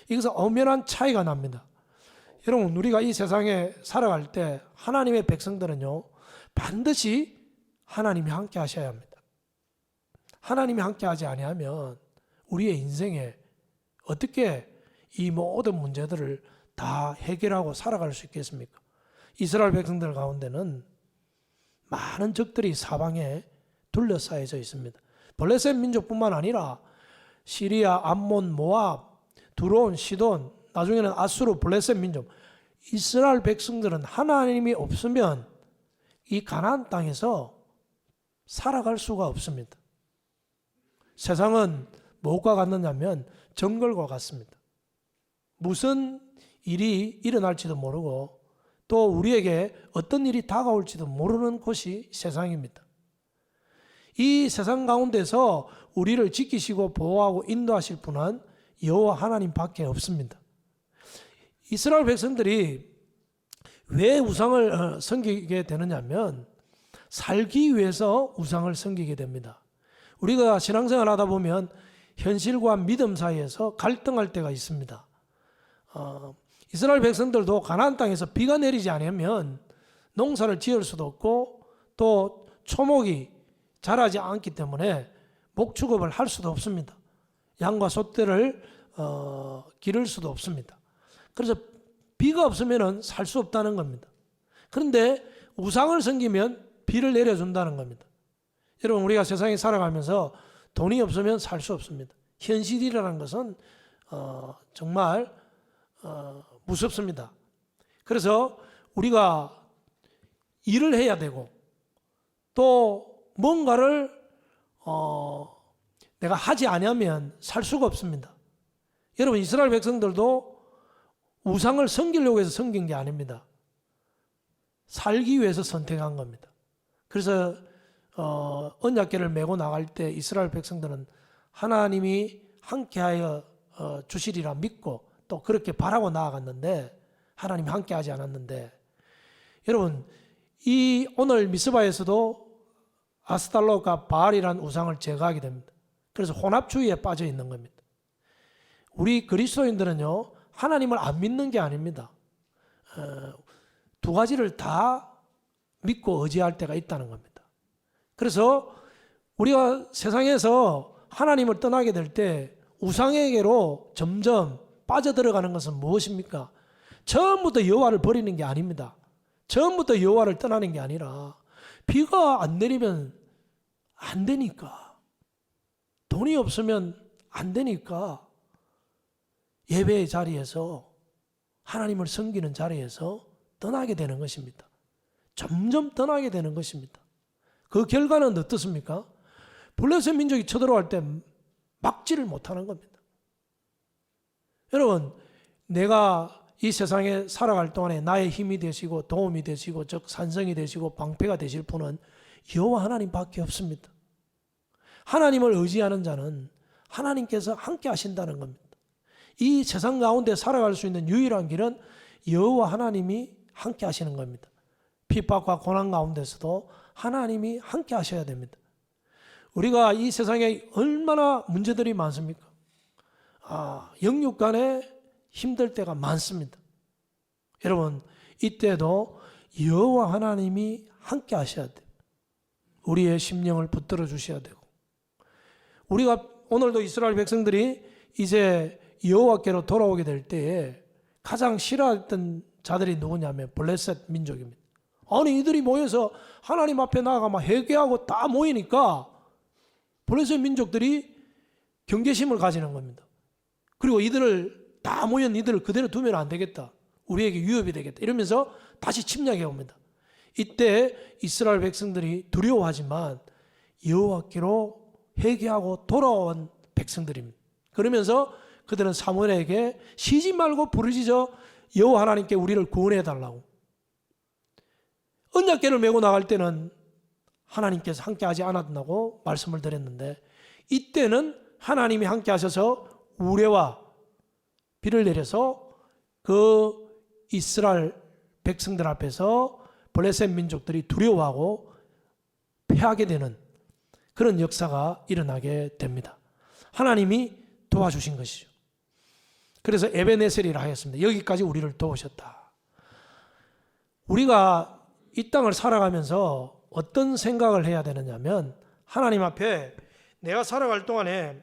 이것은 엄연한 차이가 납니다. 여러분, 우리가 이 세상에 살아갈 때 하나님의 백성들은요, 반드시 하나님이 함께 하셔야 합니다. 하나님이 함께 하지 아니하면 우리의 인생에 어떻게 이 모든 문제들을 다 해결하고 살아갈 수 있겠습니까? 이스라엘 백성들 가운데는 많은 적들이 사방에 둘러싸여져 있습니다. 블레셋 민족뿐만 아니라 시리아, 암몬, 모압, 두론, 시돈, 나중에는 아수르, 블레셋 민족, 이스라엘 백성들은 하나님이 없으면 이 가나안 땅에서 살아갈 수가 없습니다. 세상은 무엇과 같느냐면 정글과 같습니다. 무슨 일이 일어날지도 모르고 또 우리에게 어떤 일이 다가올지도 모르는 곳이 세상입니다. 이 세상 가운데서 우리를 지키시고 보호하고 인도하실 분은 여호와 하나님밖에 없습니다. 이스라엘 백성들이 왜 우상을 섬기게 되느냐면 살기 위해서 우상을 섬기게 됩니다. 우리가 신앙생활 하다 보면 현실과 믿음 사이에서 갈등할 때가 있습니다. 이스라엘 백성들도 가나안 땅에서 비가 내리지 않으면 농사를 지을 수도 없고 또 초목이 자라지 않기 때문에 목축업을 할 수도 없습니다. 양과 소떼를 기를 수도 없습니다. 그래서 비가 없으면 살 수 없다는 겁니다. 그런데 우상을 섬기면 비를 내려준다는 겁니다. 여러분, 우리가 세상에 살아가면서 돈이 없으면 살 수 없습니다. 현실이라는 것은 정말 무섭습니다. 그래서 우리가 일을 해야 되고 또 뭔가를 내가 하지 않으면 살 수가 없습니다. 여러분, 이스라엘 백성들도 우상을 섬기려고 해서 섬긴 게 아닙니다. 살기 위해서 선택한 겁니다. 그래서 언약궤를 메고 나갈 때 이스라엘 백성들은 하나님이 함께하여 주시리라 믿고 또 그렇게 바라고 나아갔는데 하나님이 함께하지 않았는데, 여러분, 이 오늘 미스바에서도 아스달롯과 바알이라는 우상을 제거하게 됩니다. 그래서 혼합주의에 빠져 있는 겁니다. 우리 그리스도인들은요, 하나님을 안 믿는 게 아닙니다. 두 가지를 다 믿고 의지할 때가 있다는 겁니다. 그래서 우리가 세상에서 하나님을 떠나게 될 때 우상에게로 점점 빠져들어가는 것은 무엇입니까? 처음부터 여호와를 버리는 게 아닙니다. 처음부터 여호와를 떠나는 게 아니라 비가 안 내리면 안 되니까, 돈이 없으면 안 되니까 예배의 자리에서 하나님을 섬기는 자리에서 떠나게 되는 것입니다. 점점 떠나게 되는 것입니다. 그 결과는 어떻습니까? 블레셋 민족이 쳐들어갈 때 막지를 못하는 겁니다. 여러분, 내가 이 세상에 살아갈 동안에 나의 힘이 되시고 도움이 되시고 즉 산성이 되시고 방패가 되실 분은 여호와 하나님밖에 없습니다. 하나님을 의지하는 자는 하나님께서 함께 하신다는 겁니다. 이 세상 가운데 살아갈 수 있는 유일한 길은 여호와 하나님이 함께 하시는 겁니다. 핍박과 고난 가운데서도 하나님이 함께 하셔야 됩니다. 우리가 이 세상에 얼마나 문제들이 많습니까? 영육 간에 힘들 때가 많습니다. 여러분, 이때도 여호와 하나님이 함께 하셔야 돼요. 우리의 심령을 붙들어 주셔야 되고, 우리가 오늘도 이스라엘 백성들이 이제 여호와께로 돌아오게 될 때에 가장 싫어했던 자들이 누구냐면 블레셋 민족입니다. 아니, 이들이 모여서 하나님 앞에 나아가 막 회개하고 다 모이니까 블레셋 민족들이 경계심을 가지는 겁니다. 그리고 이들을 다 모인 이들을 그대로 두면 안 되겠다. 우리에게 위협이 되겠다. 이러면서 다시 침략해 옵니다. 이때 이스라엘 백성들이 두려워하지만 여호와께로 회개하고 돌아온 백성들입니다. 그러면서 그들은 사무엘에게 쉬지 말고 부르짖어 여호와 하나님께 우리를 구원해 달라고. 언약궤를 메고 나갈 때는 하나님께서 함께 하지 않았다고 말씀을 드렸는데, 이때는 하나님이 함께 하셔서 우레와 비를 내려서 그 이스라엘 백성들 앞에서 블레셋 민족들이 두려워하고 패하게 되는 그런 역사가 일어나게 됩니다. 하나님이 도와주신 것이죠. 그래서 에베네셀이라 하였습니다. 여기까지 우리를 도우셨다. 우리가 이 땅을 살아가면서 어떤 생각을 해야 되느냐면, 하나님 앞에 내가 살아갈 동안에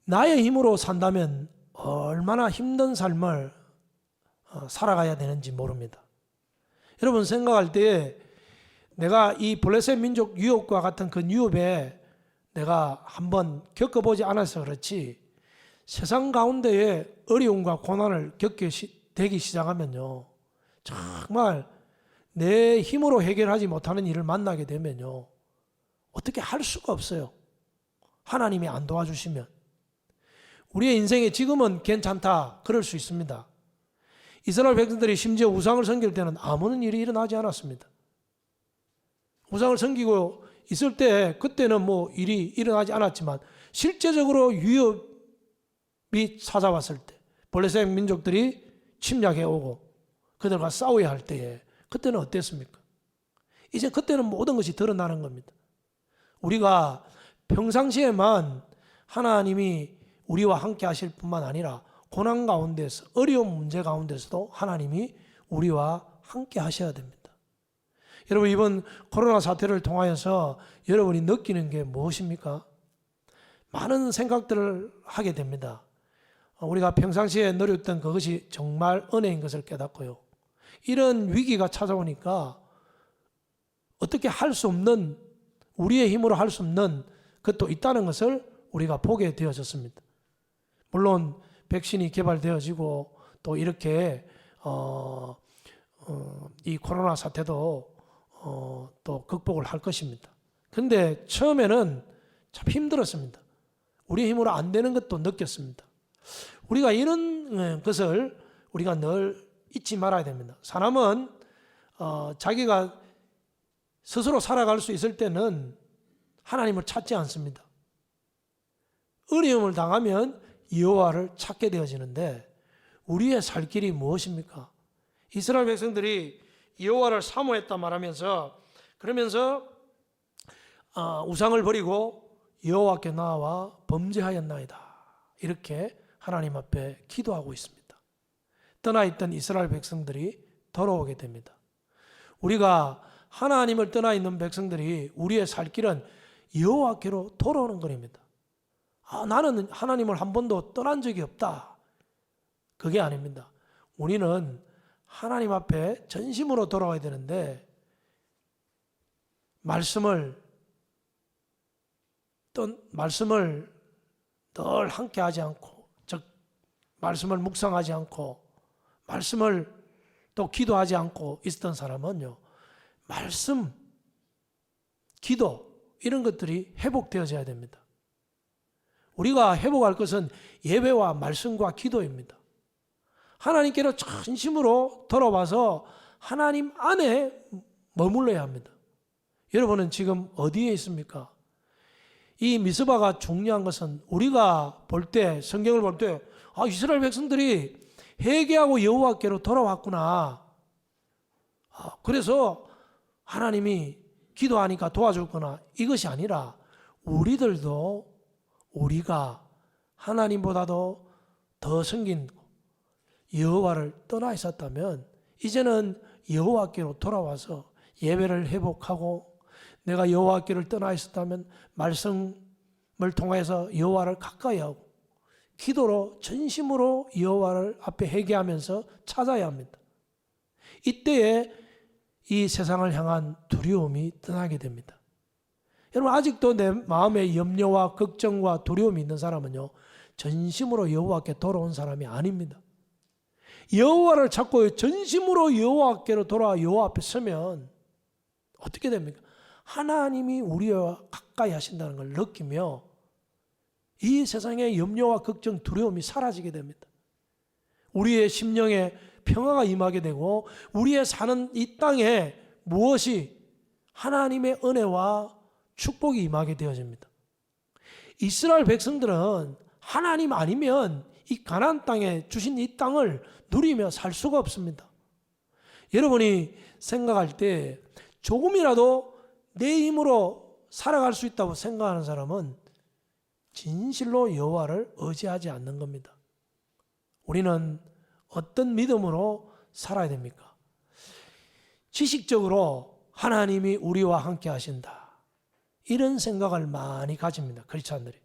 나의 힘으로 산다면 얼마나 힘든 삶을 살아가야 되는지 모릅니다. 여러분, 생각할 때 내가 이 블레셋 민족 유업과 같은 그 유업에 내가 한번 겪어보지 않아서 그렇지, 세상 가운데에 어려움과 고난을 겪게 되기 시작하면요, 정말 내 힘으로 해결하지 못하는 일을 만나게 되면요, 어떻게 할 수가 없어요. 하나님이 안 도와주시면. 우리의 인생에 지금은 괜찮다 그럴 수 있습니다. 이스라엘 백성들이 심지어 우상을 섬길 때는 아무런 일이 일어나지 않았습니다. 우상을 섬기고 있을 때 그때는 뭐 일이 일어나지 않았지만, 실제적으로 위협이 찾아왔을 때, 블레셋 민족들이 침략해 오고 그들과 싸워야 할 때에 그때는 어땠습니까? 이제 그때는 모든 것이 드러나는 겁니다. 우리가 평상시에만 하나님이 우리와 함께 하실 뿐만 아니라 고난 가운데서, 어려운 문제 가운데서도 하나님이 우리와 함께 하셔야 됩니다. 여러분, 이번 코로나 사태를 통하여서 여러분이 느끼는 게 무엇입니까? 많은 생각들을 하게 됩니다. 우리가 평상시에 누렸던 그것이 정말 은혜인 것을 깨닫고요, 이런 위기가 찾아오니까 어떻게 할 수 없는, 우리의 힘으로 할 수 없는 것도 있다는 것을 우리가 보게 되어졌습니다. 물론 백신이 개발되어지고 또 이렇게 이 코로나 사태도 또 극복을 할 것입니다. 그런데 처음에는 참 힘들었습니다. 우리의 힘으로 안 되는 것도 느꼈습니다. 우리가 이런 것을 우리가 늘 잊지 말아야 됩니다. 사람은 자기가 스스로 살아갈 수 있을 때는 하나님을 찾지 않습니다. 어려움을 당하면 여호와를 찾게 되어지는데, 우리의 살 길이 무엇입니까? 이스라엘 백성들이 여호와를 사모했다 말하면서, 그러면서 우상을 버리고 여호와께 나와 범죄하였나이다, 이렇게 하나님 앞에 기도하고 있습니다. 떠나있던 이스라엘 백성들이 돌아오게 됩니다. 우리가 하나님을 떠나 있는 백성들이 우리의 살 길은 여호와께로 돌아오는 것입니다. 나는 하나님을 한 번도 떠난 적이 없다, 그게 아닙니다. 우리는 하나님 앞에 전심으로 돌아와야 되는데, 말씀을 늘 함께 하지 않고, 즉 말씀을 묵상하지 않고, 말씀을 또 기도하지 않고 있었던 사람은요, 말씀, 기도, 이런 것들이 회복되어져야 됩니다. 우리가 회복할 것은 예배와 말씀과 기도입니다. 하나님께로 전심으로 돌아와서 하나님 안에 머물러야 합니다. 여러분은 지금 어디에 있습니까? 이 미스바가 중요한 것은 우리가 볼 때, 성경을 볼 때, 이스라엘 백성들이 회개하고 여호와께로 돌아왔구나. 그래서 하나님이 기도하니까 도와줄 거나, 이것이 아니라 우리들도 우리가 하나님보다도 더 섬긴 여호와를 떠나 있었다면 이제는 여호와께로 돌아와서 예배를 회복하고, 내가 여호와께를 떠나 있었다면 말씀을 통해서 여호와를 가까이 하고 기도로 전심으로 여호와를 앞에 회개하면서 찾아야 합니다. 이때에 이 세상을 향한 두려움이 떠나게 됩니다. 여러분, 아직도 내 마음에 염려와 걱정과 두려움이 있는 사람은요, 전심으로 여호와께 돌아온 사람이 아닙니다. 여호와를 찾고 전심으로 여호와께로 돌아와 여호와 앞에 서면 어떻게 됩니까? 하나님이 우리와 가까이 하신다는 걸 느끼며 이 세상의 염려와 걱정, 두려움이 사라지게 됩니다. 우리의 심령에 평화가 임하게 되고 우리의 사는 이 땅에 무엇이 하나님의 은혜와 축복이 임하게 되어집니다. 이스라엘 백성들은 하나님 아니면 이 가나안 땅에 주신 이 땅을 누리며 살 수가 없습니다. 여러분이 생각할 때 조금이라도 내 힘으로 살아갈 수 있다고 생각하는 사람은 진실로 여호와를 의지하지 않는 겁니다. 우리는 어떤 믿음으로 살아야 됩니까? 지식적으로 하나님이 우리와 함께 하신다, 이런 생각을 많이 가집니다. 크리스찬들이.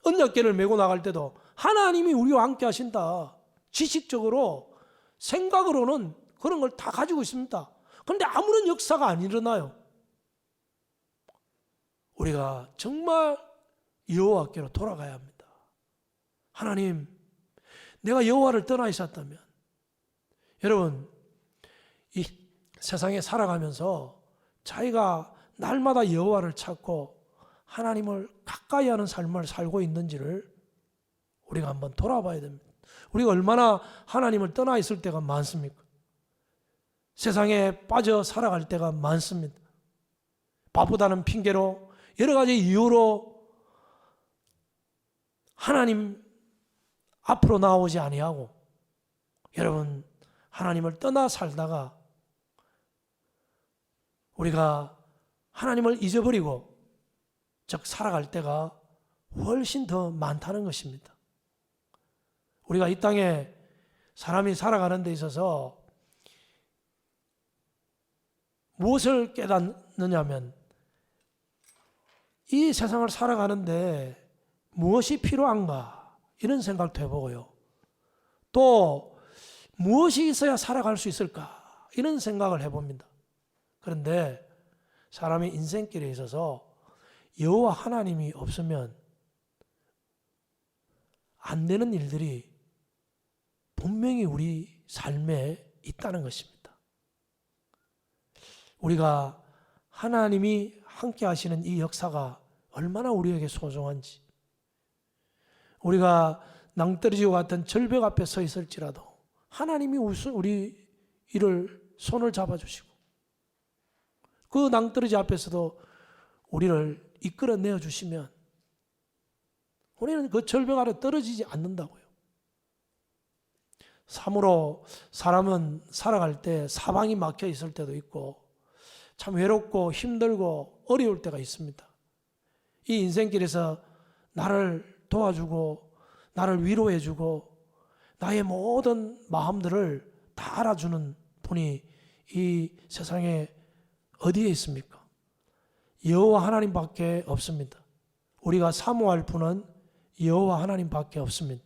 언약궤를 메고 나갈 때도 하나님이 우리와 함께 하신다, 지식적으로 생각으로는 그런 걸 다 가지고 있습니다. 그런데 아무런 역사가 안 일어나요. 우리가 정말 여호와께로 돌아가야 합니다. 하나님, 내가 여호와를 떠나 있었다면, 여러분, 이 세상에 살아가면서 자기가 날마다 여호와를 찾고 하나님을 가까이 하는 삶을 살고 있는지를 우리가 한번 돌아봐야 됩니다. 우리가 얼마나 하나님을 떠나 있을 때가 많습니까? 세상에 빠져 살아갈 때가 많습니다. 바쁘다는 핑계로, 여러 가지 이유로 하나님 앞으로 나오지 아니하고, 여러분, 하나님을 떠나 살다가 우리가 하나님을 잊어버리고 즉 살아갈 때가 훨씬 더 많다는 것입니다. 우리가 이 땅에 사람이 살아가는 데 있어서 무엇을 깨닫느냐면, 이 세상을 살아가는데 무엇이 필요한가, 이런 생각도 해보고요. 또 무엇이 있어야 살아갈 수 있을까, 이런 생각을 해봅니다. 그런데 사람의 인생길에 있어서 여호와 하나님이 없으면 안 되는 일들이 분명히 우리 삶에 있다는 것입니다. 우리가 하나님이 함께 하시는 이 역사가 얼마나 우리에게 소중한지, 우리가 낭떠러지와 같은 절벽 앞에 서 있을지라도 하나님이 우리 이를 손을 잡아주시고 그 낭떠러지 앞에서도 우리를 이끌어내어 주시면 우리는 그 절벽 아래 떨어지지 않는다고요. 참으로 사람은 살아갈 때 사방이 막혀 있을 때도 있고 참 외롭고 힘들고 어려울 때가 있습니다. 이 인생길에서 나를 도와주고 나를 위로해주고 나의 모든 마음들을 다 알아주는 분이 이 세상에 어디에 있습니까? 여호와 하나님밖에 없습니다. 우리가 사모할 분은 여호와 하나님밖에 없습니다.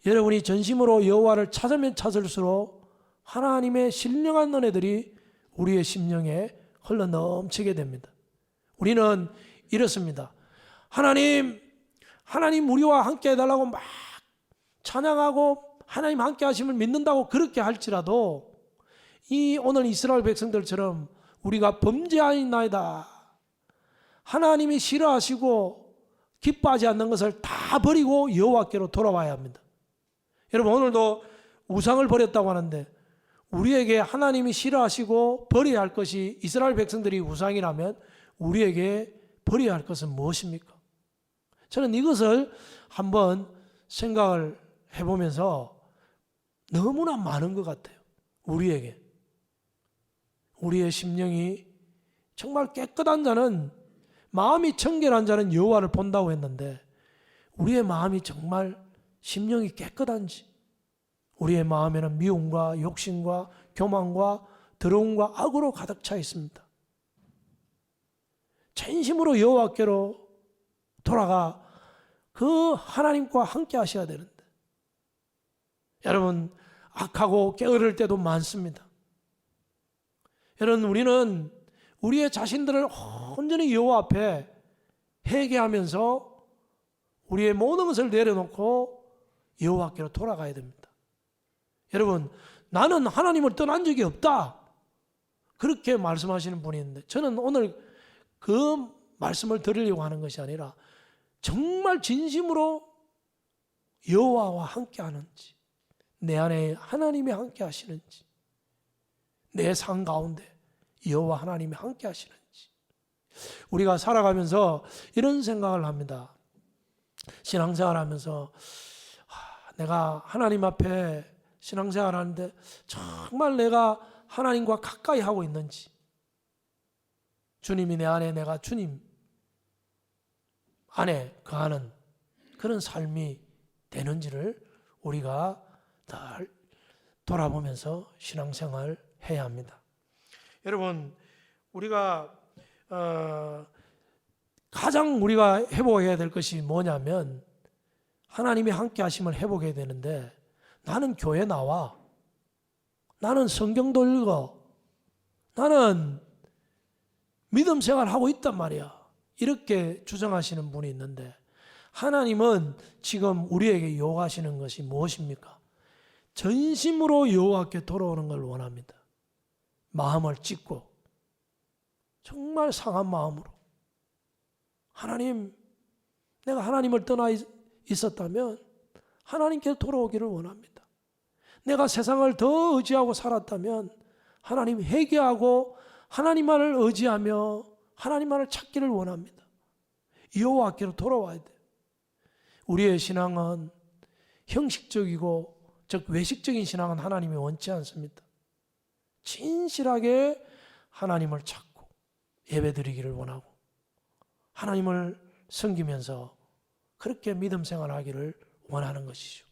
여러분이 전심으로 여호와를 찾으면 찾을수록 하나님의 신령한 은혜들이 우리의 심령에 흘러넘치게 됩니다. 우리는 이렇습니다. 하나님 우리와 함께 해달라고 막 찬양하고 하나님 함께 하심을 믿는다고 그렇게 할지라도 이 오늘 이스라엘 백성들처럼 우리가 범죄하였나이다, 하나님이 싫어하시고 기뻐하지 않는 것을 다 버리고 여호와께로 돌아와야 합니다. 여러분, 오늘도 우상을 버렸다고 하는데 우리에게 하나님이 싫어하시고 버려야 할 것이 이스라엘 백성들이 우상이라면 우리에게 버려야 할 것은 무엇입니까? 저는 이것을 한번 생각을 해보면서 너무나 많은 것 같아요. 우리에게. 우리의 심령이 정말 깨끗한 자는, 마음이 청결한 자는 여호와를 본다고 했는데 우리의 마음이 정말 심령이 깨끗한지, 우리의 마음에는 미움과 욕심과 교만과 더러움과 악으로 가득 차 있습니다. 진심으로 여호와께로 돌아가 그 하나님과 함께 하셔야 되는데, 여러분, 악하고 게으를 때도 많습니다. 여러분, 우리는 우리의 자신들을 온전히 여호와 앞에 회개하면서 우리의 모든 것을 내려놓고 여호와께로 돌아가야 됩니다. 여러분, 나는 하나님을 떠난 적이 없다, 그렇게 말씀하시는 분이 있는데, 저는 오늘 그 말씀을 드리려고 하는 것이 아니라 정말 진심으로 여호와와 함께 하는지, 내 안에 하나님이 함께 하시는지, 내 삶 가운데 여호와 하나님이 함께 하시는지, 우리가 살아가면서 이런 생각을 합니다. 신앙생활 하면서 내가 하나님 앞에 신앙생활 하는데 정말 내가 하나님과 가까이 하고 있는지, 주님이 내 안에, 내가 주님 안에 거하는 그런 삶이 되는지를 우리가 늘 돌아보면서 신앙생활 해야 합니다. 여러분, 우리가 가장 우리가 회복해야 될 것이 뭐냐면 하나님이 함께 하심을 회복해야 되는데, 나는 교회 나와, 나는 성경도 읽어, 나는 믿음 생활하고 있단 말이야, 이렇게 주장하시는 분이 있는데, 하나님은 지금 우리에게 요구하시는 것이 무엇입니까? 전심으로 여호와께 돌아오는 걸 원합니다. 마음을 찢고 정말 상한 마음으로, 하나님, 내가 하나님을 떠나 있었다면 하나님께 돌아오기를 원합니다. 내가 세상을 더 의지하고 살았다면 하나님 회개하고 하나님만을 의지하며 하나님만을 찾기를 원합니다. 여호와께로 돌아와야 돼요. 우리의 신앙은 형식적이고, 즉 외식적인 신앙은 하나님이 원치 않습니다. 진실하게 하나님을 찾고 예배드리기를 원하고 하나님을 섬기면서 그렇게 믿음 생활하기를 원하는 것이죠.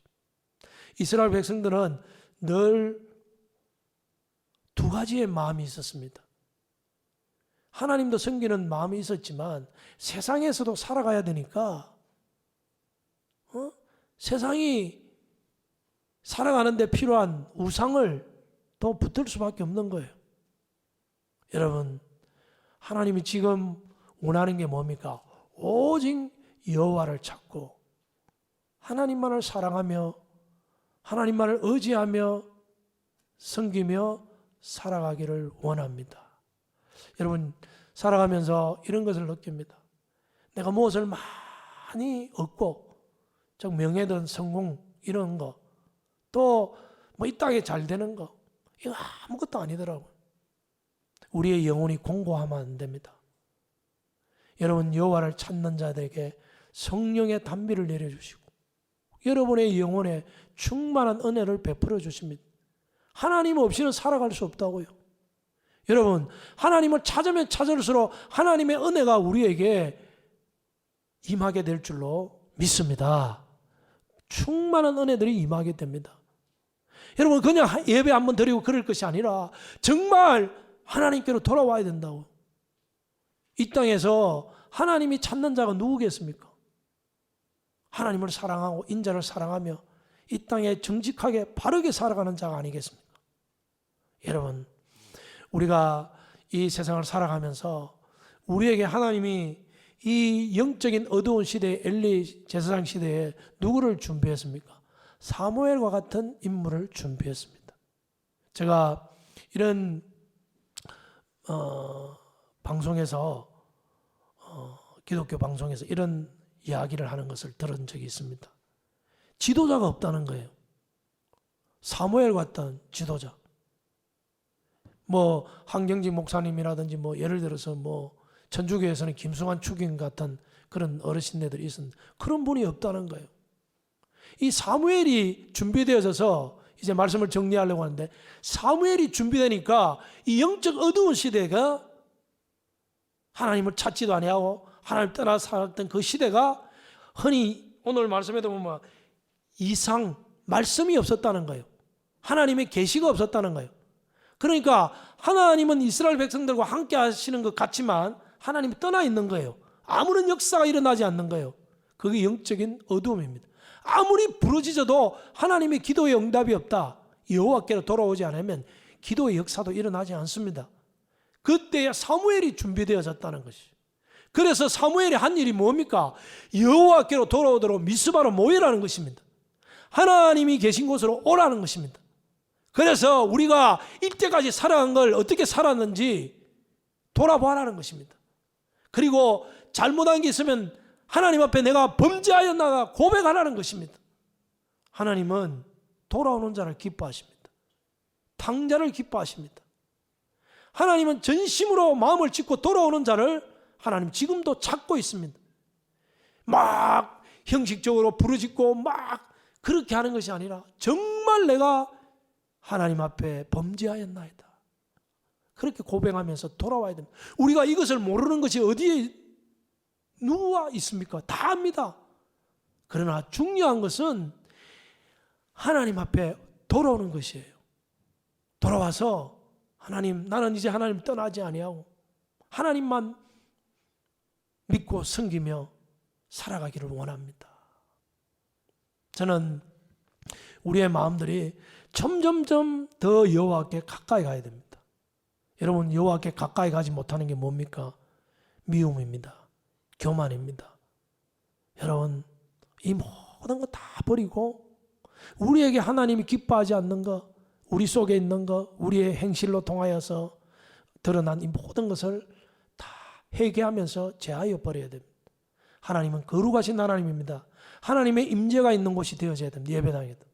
이스라엘 백성들은 늘 두 가지의 마음이 있었습니다. 하나님도 섬기는 마음이 있었지만 세상에서도 살아가야 되니까 세상이 살아가는 데 필요한 우상을 또 붙들 수밖에 없는 거예요. 여러분, 하나님이 지금 원하는 게 뭡니까? 오직 여호와를 찾고 하나님만을 사랑하며 하나님만을 의지하며 섬기며 살아가기를 원합니다. 여러분, 살아가면서 이런 것을 느낍니다. 내가 무엇을 많이 얻고, 즉 명예든 성공 이런 거, 또 뭐 이 땅에 잘 되는 거, 이거 아무것도 아니더라고요. 우리의 영혼이 공고하면 안 됩니다. 여러분, 여호와를 찾는 자들에게 성령의 단비를 내려주시고 여러분의 영혼에 충만한 은혜를 베풀어 주십니다. 하나님 없이는 살아갈 수 없다고요. 여러분, 하나님을 찾으면 찾을수록 하나님의 은혜가 우리에게 임하게 될 줄로 믿습니다. 충만한 은혜들이 임하게 됩니다. 여러분, 그냥 예배 한번 드리고 그럴 것이 아니라 정말 하나님께로 돌아와야 된다고. 이 땅에서 하나님이 찾는 자가 누구겠습니까? 하나님을 사랑하고 인자를 사랑하며 이 땅에 정직하게 바르게 살아가는 자가 아니겠습니까? 여러분, 우리가 이 세상을 살아가면서 우리에게 하나님이 이 영적인 어두운 시대에, 엘리 제사장 시대에 누구를 준비했습니까? 사무엘과 같은 인물을 준비했습니다. 제가 이런 방송에서 기독교 방송에서 이런 이야기를 하는 것을 들은 적이 있습니다. 지도자가 없다는 거예요. 사무엘 같은 지도자. 뭐 한경직 목사님이라든지 뭐 예를 들어서 뭐 천주교에서는 김승환 추기경 같은 그런 어르신네들이 있었는데 그런 분이 없다는 거예요. 이 사무엘이 준비되어져서 이제 말씀을 정리하려고 하는데, 사무엘이 준비되니까 이 영적 어두운 시대가 하나님을 찾지도 아니하고 하나님 떠나 살았던 그 시대가 흔히 오늘 말씀에도 보면 이상 말씀이 없었다는 거예요. 하나님의 계시가 없었다는 거예요. 그러니까 하나님은 이스라엘 백성들과 함께 하시는 것 같지만 하나님이 떠나 있는 거예요. 아무런 역사가 일어나지 않는 거예요. 그게 영적인 어두움입니다. 아무리 부르짖어도 하나님의 기도의 응답이 없다, 여호와께로 돌아오지 않으면 기도의 역사도 일어나지 않습니다. 그때야 사무엘이 준비되어졌다는 것이. 그래서 사무엘이 한 일이 뭡니까? 여호와께로 돌아오도록 미스바로 모이라는 것입니다. 하나님이 계신 곳으로 오라는 것입니다. 그래서 우리가 이때까지 살아간 걸 어떻게 살았는지 돌아보라는 것입니다. 그리고 잘못한 게 있으면 하나님 앞에 내가 범죄하였나 고백하라는 것입니다. 하나님은 돌아오는 자를 기뻐하십니다. 탕자를 기뻐하십니다. 하나님은 전심으로 마음을 짓고 돌아오는 자를 하나님 지금도 찾고 있습니다. 막 형식적으로 부르짖고 막 그렇게 하는 것이 아니라 정말 내가 하나님 앞에 범죄하였나이다, 그렇게 고백하면서 돌아와야 됩니다. 우리가 이것을 모르는 것이 어디에 누가 있습니까? 다 압니다. 그러나 중요한 것은 하나님 앞에 돌아오는 것이에요. 돌아와서 하나님, 나는 이제 하나님 떠나지 아니하고 하나님만 믿고 섬기며 살아가기를 원합니다. 저는 우리의 마음들이 점점점 더 여호와께 가까이 가야 됩니다. 여러분, 여호와께 가까이 가지 못하는 게 뭡니까? 미움입니다. 교만입니다. 여러분, 이 모든 거 다 버리고 우리에게 하나님이 기뻐하지 않는 것, 우리 속에 있는 것, 우리의 행실로 통하여서 드러난 이 모든 것을 다 회개하면서 제하여 버려야 됩니다. 하나님은 거룩하신 하나님입니다. 하나님의 임재가 있는 곳이 되어져야 됩니다. 예배당에도.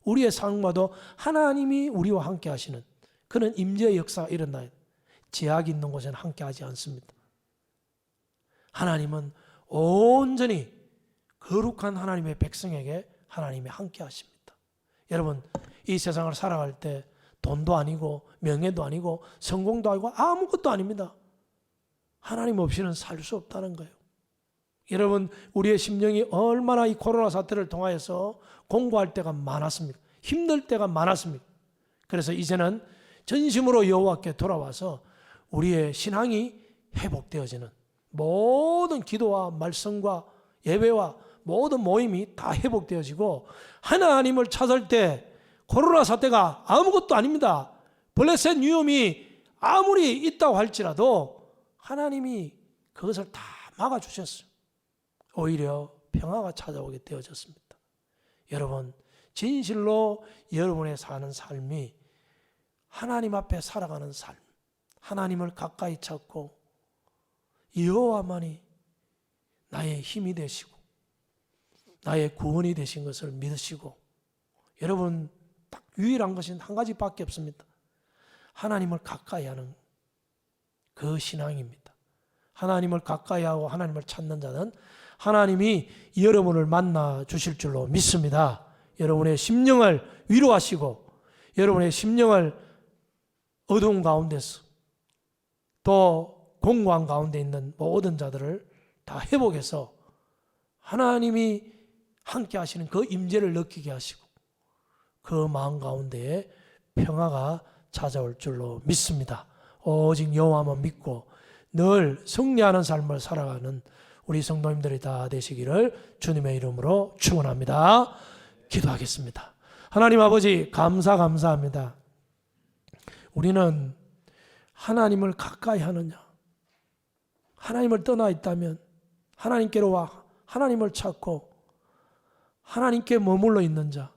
우리의 삶과도 하나님이 우리와 함께 하시는 그런 임재의 역사가 일어나야 됩니다. 제약이 있는 곳에는 함께 하지 않습니다. 하나님은 온전히 거룩한 하나님의 백성에게 하나님이 함께 하십니다. 여러분, 이 세상을 살아갈 때 돈도 아니고 명예도 아니고 성공도 아니고 아무것도 아닙니다. 하나님 없이는 살 수 없다는 거예요. 여러분, 우리의 심령이 얼마나 이 코로나 사태를 통하여서 공부할 때가 많았습니까? 힘들 때가 많았습니까? 그래서 이제는 전심으로 여호와께 돌아와서 우리의 신앙이 회복되어지는 모든 기도와 말씀과 예배와 모든 모임이 다 회복되어지고, 하나님을 찾을 때 코로나 사태가 아무것도 아닙니다. 블레셋 위험이 아무리 있다고 할지라도 하나님이 그것을 다 막아주셨어요. 오히려 평화가 찾아오게 되어졌습니다. 여러분, 진실로 여러분의 사는 삶이 하나님 앞에 살아가는 삶, 하나님을 가까이 찾고 여호와만이 나의 힘이 되시고 나의 구원이 되신 것을 믿으시고, 여러분, 딱 유일한 것은 한 가지밖에 없습니다. 하나님을 가까이 하는 그 신앙입니다. 하나님을 가까이 하고 하나님을 찾는 자는 하나님이 여러분을 만나 주실 줄로 믿습니다. 여러분의 심령을 위로하시고 여러분의 심령을 어두운 가운데서 또 공고한 가운데 있는 모든 자들을 다 회복해서 하나님이 함께 하시는 그 임재를 느끼게 하시고 그 마음 가운데에 평화가 찾아올 줄로 믿습니다. 오직 여호와만 믿고 늘 승리하는 삶을 살아가는 우리 성도님들이 다 되시기를 주님의 이름으로 축원합니다. 기도하겠습니다. 하나님 아버지, 감사합니다. 우리는 하나님을 가까이 하느냐, 하나님을 떠나 있다면 하나님께로 와 하나님을 찾고 하나님께 머물러 있는 자,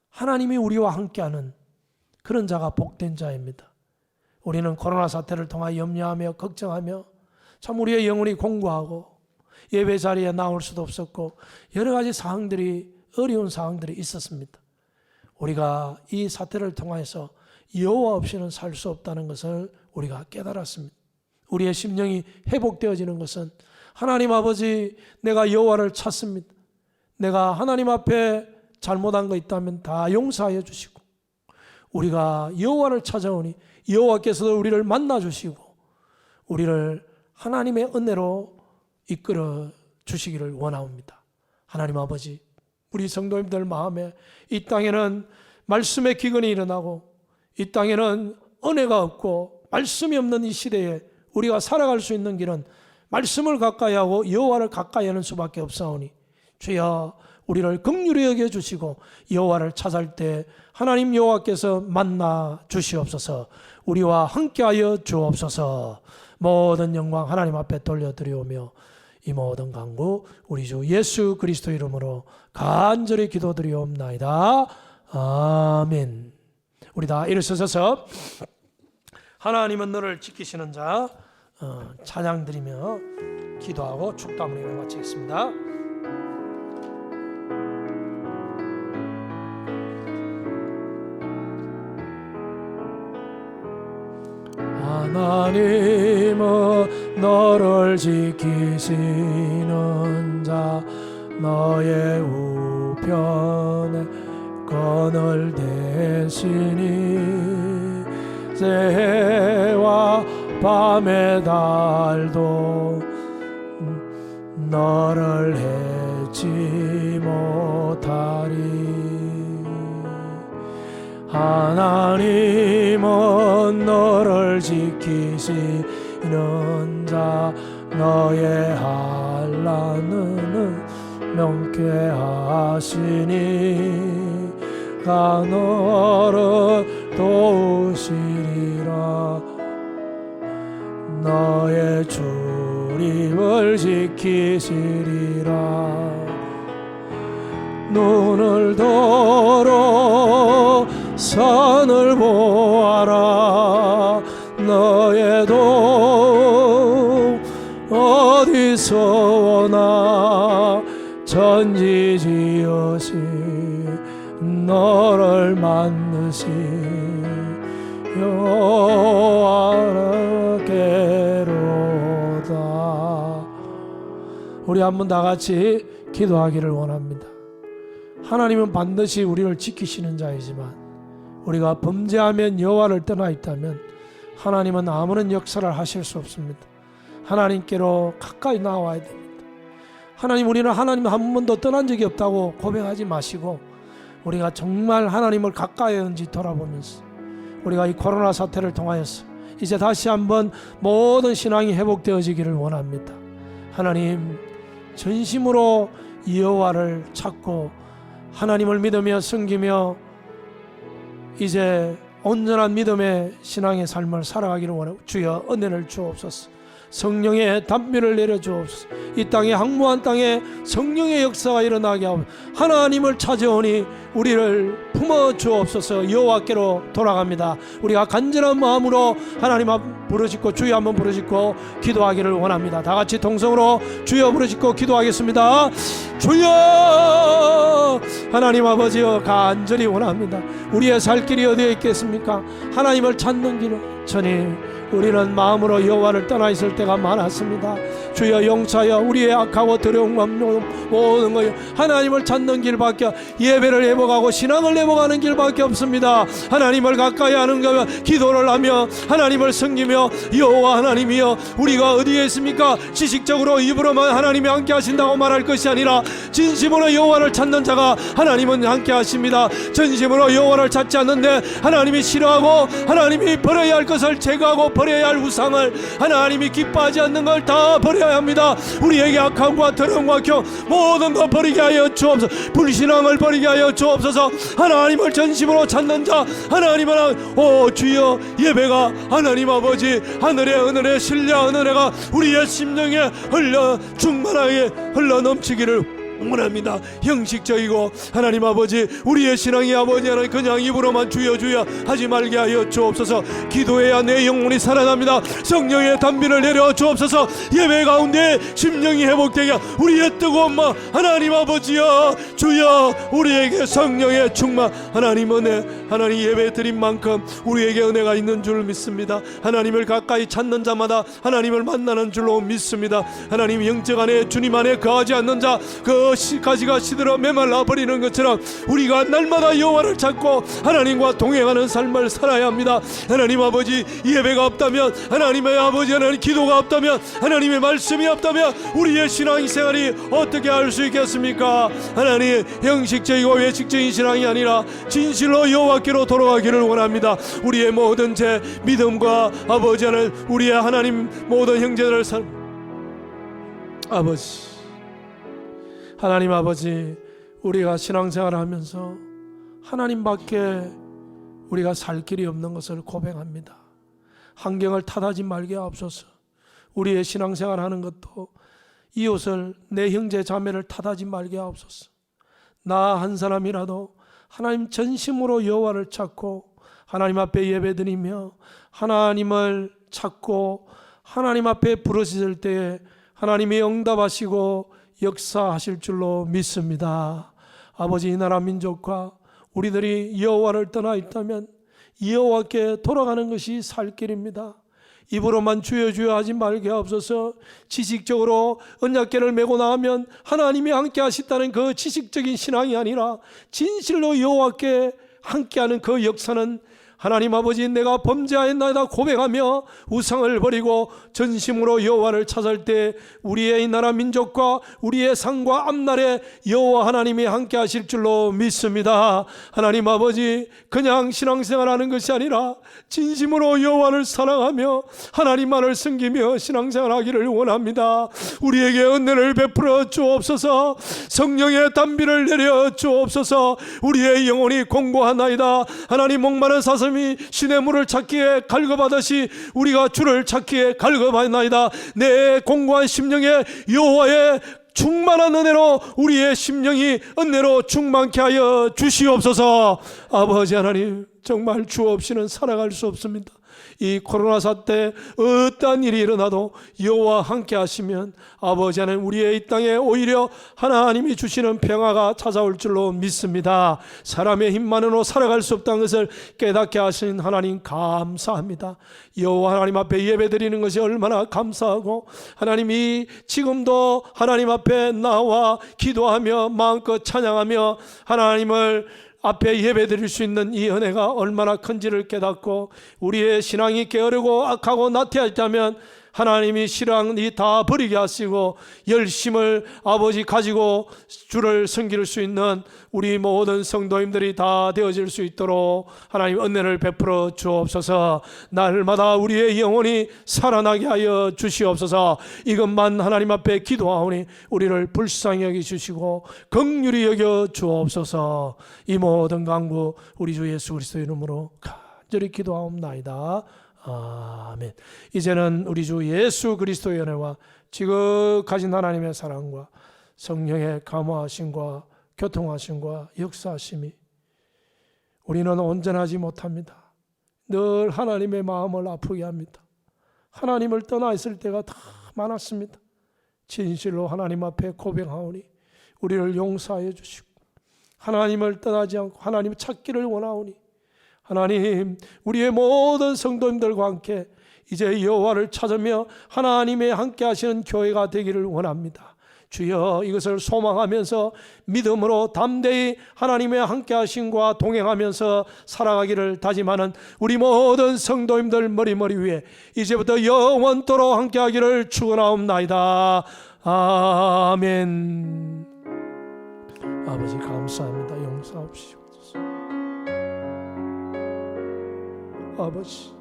하나님이 우리와 함께하는 그런 자가 복된 자입니다. 우리는 코로나 사태를 통하여 염려하며 걱정하며 참 우리의 영혼이 공고하고 예배 자리에 나올 수도 없었고 여러 가지 상황들이, 어려운 상황들이 있었습니다. 우리가 이 사태를 통해서 여호와 없이는 살 수 없다는 것을 우리가 깨달았습니다. 우리의 심령이 회복되어지는 것은 하나님 아버지, 내가 여호와를 찾습니다. 내가 하나님 앞에 잘못한 거 있다면 다 용서하여 주시고, 우리가 여호와를 찾아오니 여호와께서도 우리를 만나 주시고 우리를 하나님의 은혜로 이끌어 주시기를 원하옵니다. 하나님 아버지, 우리 성도님들 마음에 이 땅에는 말씀의 기근이 일어나고 이 땅에는 은혜가 없고 말씀이 없는 이 시대에 우리가 살아갈 수 있는 길은 말씀을 가까이 하고 여호와를 가까이 하는 수밖에 없사오니 주여 우리를 긍휼히 여겨주시고 여호와를 찾을 때 하나님 여호와께서 만나 주시옵소서. 우리와 함께하여 주옵소서. 모든 영광 하나님 앞에 돌려드리오며 이 모든 간구 우리 주 예수 그리스도 이름으로 간절히 기도드리옵나이다. 아멘. 우리 다 일어서서 하나님은 너를 지키시는 자 찬양 드리며 기도하고 축도함을 예배 마치겠습니다. 하나님은 너를 지키시는 자 너의 우편에 그늘 대시니 새해와 밤의 달도 너를 해치 못하리. 하나님은 너를 지키시는 자 너의 한란은 명쾌하시니 가 너를 도우시리라. 너의 출입을 지키시리라. 눈을 들어 산을 보아라. 너의 도움 어디서 오나. 전지지으신 너를 만드신 여호와께로다. 우리 한번 다 같이 기도하기를 원합니다. 하나님은 반드시 우리를 지키시는 자이지만 우리가 범죄하면 여호와를 떠나 있다면 하나님은 아무런 역사를 하실 수 없습니다. 하나님께로 가까이 나와야 됩니다. 하나님, 우리는 하나님 한 번도 떠난 적이 없다고 고백하지 마시고 우리가 정말 하나님을 가까이 했는지 돌아보면서 우리가 이 코로나 사태를 통하여서 이제 다시 한번 모든 신앙이 회복되어지기를 원합니다. 하나님, 전심으로 여호와를 찾고 하나님을 믿으며 섬기며 이제 온전한 믿음의 신앙의 삶을 살아가기를 원하고 주여 은혜를 주옵소서. 성령의 담비를 내려주옵소서. 이 땅에 항무한 땅에 성령의 역사가 일어나게 하옵소서. 하나님을 찾아오니 우리를 품어주옵소서. 여호와께로 돌아갑니다. 우리가 간절한 마음으로 하나님 앞 부르짖고 주여 한번 부르짖고 기도하기를 원합니다. 다 같이 동성으로 주여 부르짖고 기도하겠습니다. 주여, 하나님 아버지여, 간절히 원합니다. 우리의 살 길이 어디에 있겠습니까? 하나님을 찾는 길은 전히 우리는 마음으로 여호와를 떠나 있을 때가 많았습니다. 주여 용서하여 우리의 악하고 더러운 모든 것 하나님을 찾는 길밖에, 예배를 회복하고 신앙을 회복하는 길밖에 없습니다. 하나님을 가까이 하는 것, 기도를 하며 하나님을 섬기며 여호와 하나님이여, 우리가 어디에 있습니까? 지식적으로 입으로만 하나님이 함께 하신다고 말할 것이 아니라 진심으로 여호와를 찾는 자가 하나님은 함께 하십니다. 전심으로 여호와를 찾지 않는데 하나님이 싫어하고 하나님이 버려야 할 것을 제거하고 버려야 할 우상을, 하나님이 기뻐하지 않는 걸 다 버려야 합니다. 우리에게 악함과 더러움과 경 모든 것 버리게 하여 주옵소서. 불신앙을 버리게 하여 주옵소서. 하나님을 전심으로 찾는 자, 하나님은 오 주여, 예배가 하나님 아버지 하늘의 은혜의 신뢰 은혜가 우리의 심령에 흘러 충만하게 흘러 넘치기를 원합니다. 형식적이고 하나님 아버지 우리의 신앙이 아버지 하나님 그냥 입으로만 주여 주여 하지 말게 하여 주옵소서. 기도해야 내 영혼이 살아납니다. 성령의 단비를 내려 주옵소서. 예배 가운데 심령이 회복되게 우리의 뜨거운 마음 하나님 아버지여 주여 우리에게 성령의 충만 하나님 은혜 하나님 예배 드린 만큼 우리에게 은혜가 있는 줄 믿습니다. 하나님을 가까이 찾는 자마다 하나님을 만나는 줄로 믿습니다. 하나님 영적 안에 주님 안에 거하지 않는 자 그 가지가 시들어 메말라 버리는 것처럼 우리가 날마다 여호와를 찾고 하나님과 동행하는 삶을 살아야 합니다. 하나님 아버지 예배가 없다면 하나님의 아버지 하나님 기도가 없다면 하나님의 말씀이 없다면 우리의 신앙생활이 어떻게 할 수 있겠습니까? 하나님 형식적이고 외식적인 신앙이 아니라 진실로 여호와께로 돌아가기를 원합니다. 우리의 모든 죄 믿음과 아버지 하나님 우리의 하나님 모든 형제들을 아버지 하나님 아버지 우리가 신앙생활을 하면서 하나님밖에 우리가 살 길이 없는 것을 고백합니다. 환경을 탓하지 말게 하옵소서. 우리의 신앙생활 하는 것도 이웃을 내 형제 자매를 탓하지 말게 하옵소서. 나 한 사람이라도 하나님 전심으로 여호와를 찾고 하나님 앞에 예배드리며 하나님을 찾고 하나님 앞에 부르짖을 때에 하나님이 응답하시고 역사하실 줄로 믿습니다. 아버지 이 나라 민족과 우리들이 여호와를 떠나 있다면 여호와께 돌아가는 것이 살 길입니다. 입으로만 주여 주여 하지 말게 하옵소서. 지식적으로 언약궤를 메고 나가면 하나님이 함께 하시다는 그 지식적인 신앙이 아니라 진실로 여호와께 함께하는 그 역사는 하나님 아버지 내가 범죄하였나이다 고백하며 우상을 버리고 전심으로 여호와를 찾을 때 우리의 이 나라 민족과 우리의 상과 앞날에 여호와 하나님이 함께 하실 줄로 믿습니다. 하나님 아버지 그냥 신앙생활하는 것이 아니라 진심으로 여호와를 사랑하며 하나님만을 섬기며 신앙생활하기를 원합니다. 우리에게 은혜를 베풀어 주옵소서. 성령의 단비를 내려 주옵소서. 우리의 영혼이 공고하나이다. 하나님 목마른 사슴 시냇물을 찾기에 갈급하듯이 우리가 주를 찾기에 갈급하나이다. 내 공고한 심령에 여호와의 충만한 은혜로 우리의 심령이 은혜로 충만케 하여 주시옵소서. 아버지 하나님 정말 주 없이는 살아갈 수 없습니다. 이 코로나 사태 어떠한 일이 일어나도 여호와 함께 하시면 아버지 하나님 우리의 이 땅에 오히려 하나님이 주시는 평화가 찾아올 줄로 믿습니다. 사람의 힘만으로 살아갈 수 없다는 것을 깨닫게 하신 하나님 감사합니다. 여호와 하나님 앞에 예배드리는 것이 얼마나 감사하고 하나님이 지금도 하나님 앞에 나와 기도하며 마음껏 찬양하며 하나님을 앞에 예배드릴 수 있는 이 은혜가 얼마나 큰지를 깨닫고 우리의 신앙이 게으르고 악하고 나태하다면 하나님이 신앙이 다 버리게 하시고 열심을 아버지 가지고 주를 섬길 수 있는 우리 모든 성도님들이 다 되어질 수 있도록 하나님 은혜를 베풀어 주옵소서. 날마다 우리의 영혼이 살아나게 하여 주시옵소서. 이것만 하나님 앞에 기도하오니 우리를 불쌍히 여기주시고 긍휼히 여겨 주옵소서. 이 모든 간구 우리 주 예수 그리스도의 이름으로 간절히 기도하옵나이다. 아멘. 이제는 우리 주 예수 그리스도의 은혜와 지극하신 하나님의 사랑과 성령의 감화하심과 교통하심과 역사하심이 우리는 온전하지 못합니다. 늘 하나님의 마음을 아프게 합니다. 하나님을 떠나 있을 때가 다 많았습니다. 진실로 하나님 앞에 고백하오니 우리를 용서하여 주시고 하나님을 떠나지 않고 하나님을 찾기를 원하오니 하나님 우리의 모든 성도님들과 함께 이제 여호와를 찾으며 하나님의 함께 하시는 교회가 되기를 원합니다. 주여 이것을 소망하면서 믿음으로 담대히 하나님의 함께 하심과 동행하면서 살아가기를 다짐하는 우리 모든 성도님들 머리 위에 이제부터 영원토록 함께 하기를 축원하옵나이다. 아멘. 아버지 감사합니다. 용서하옵시옵소서. 아버지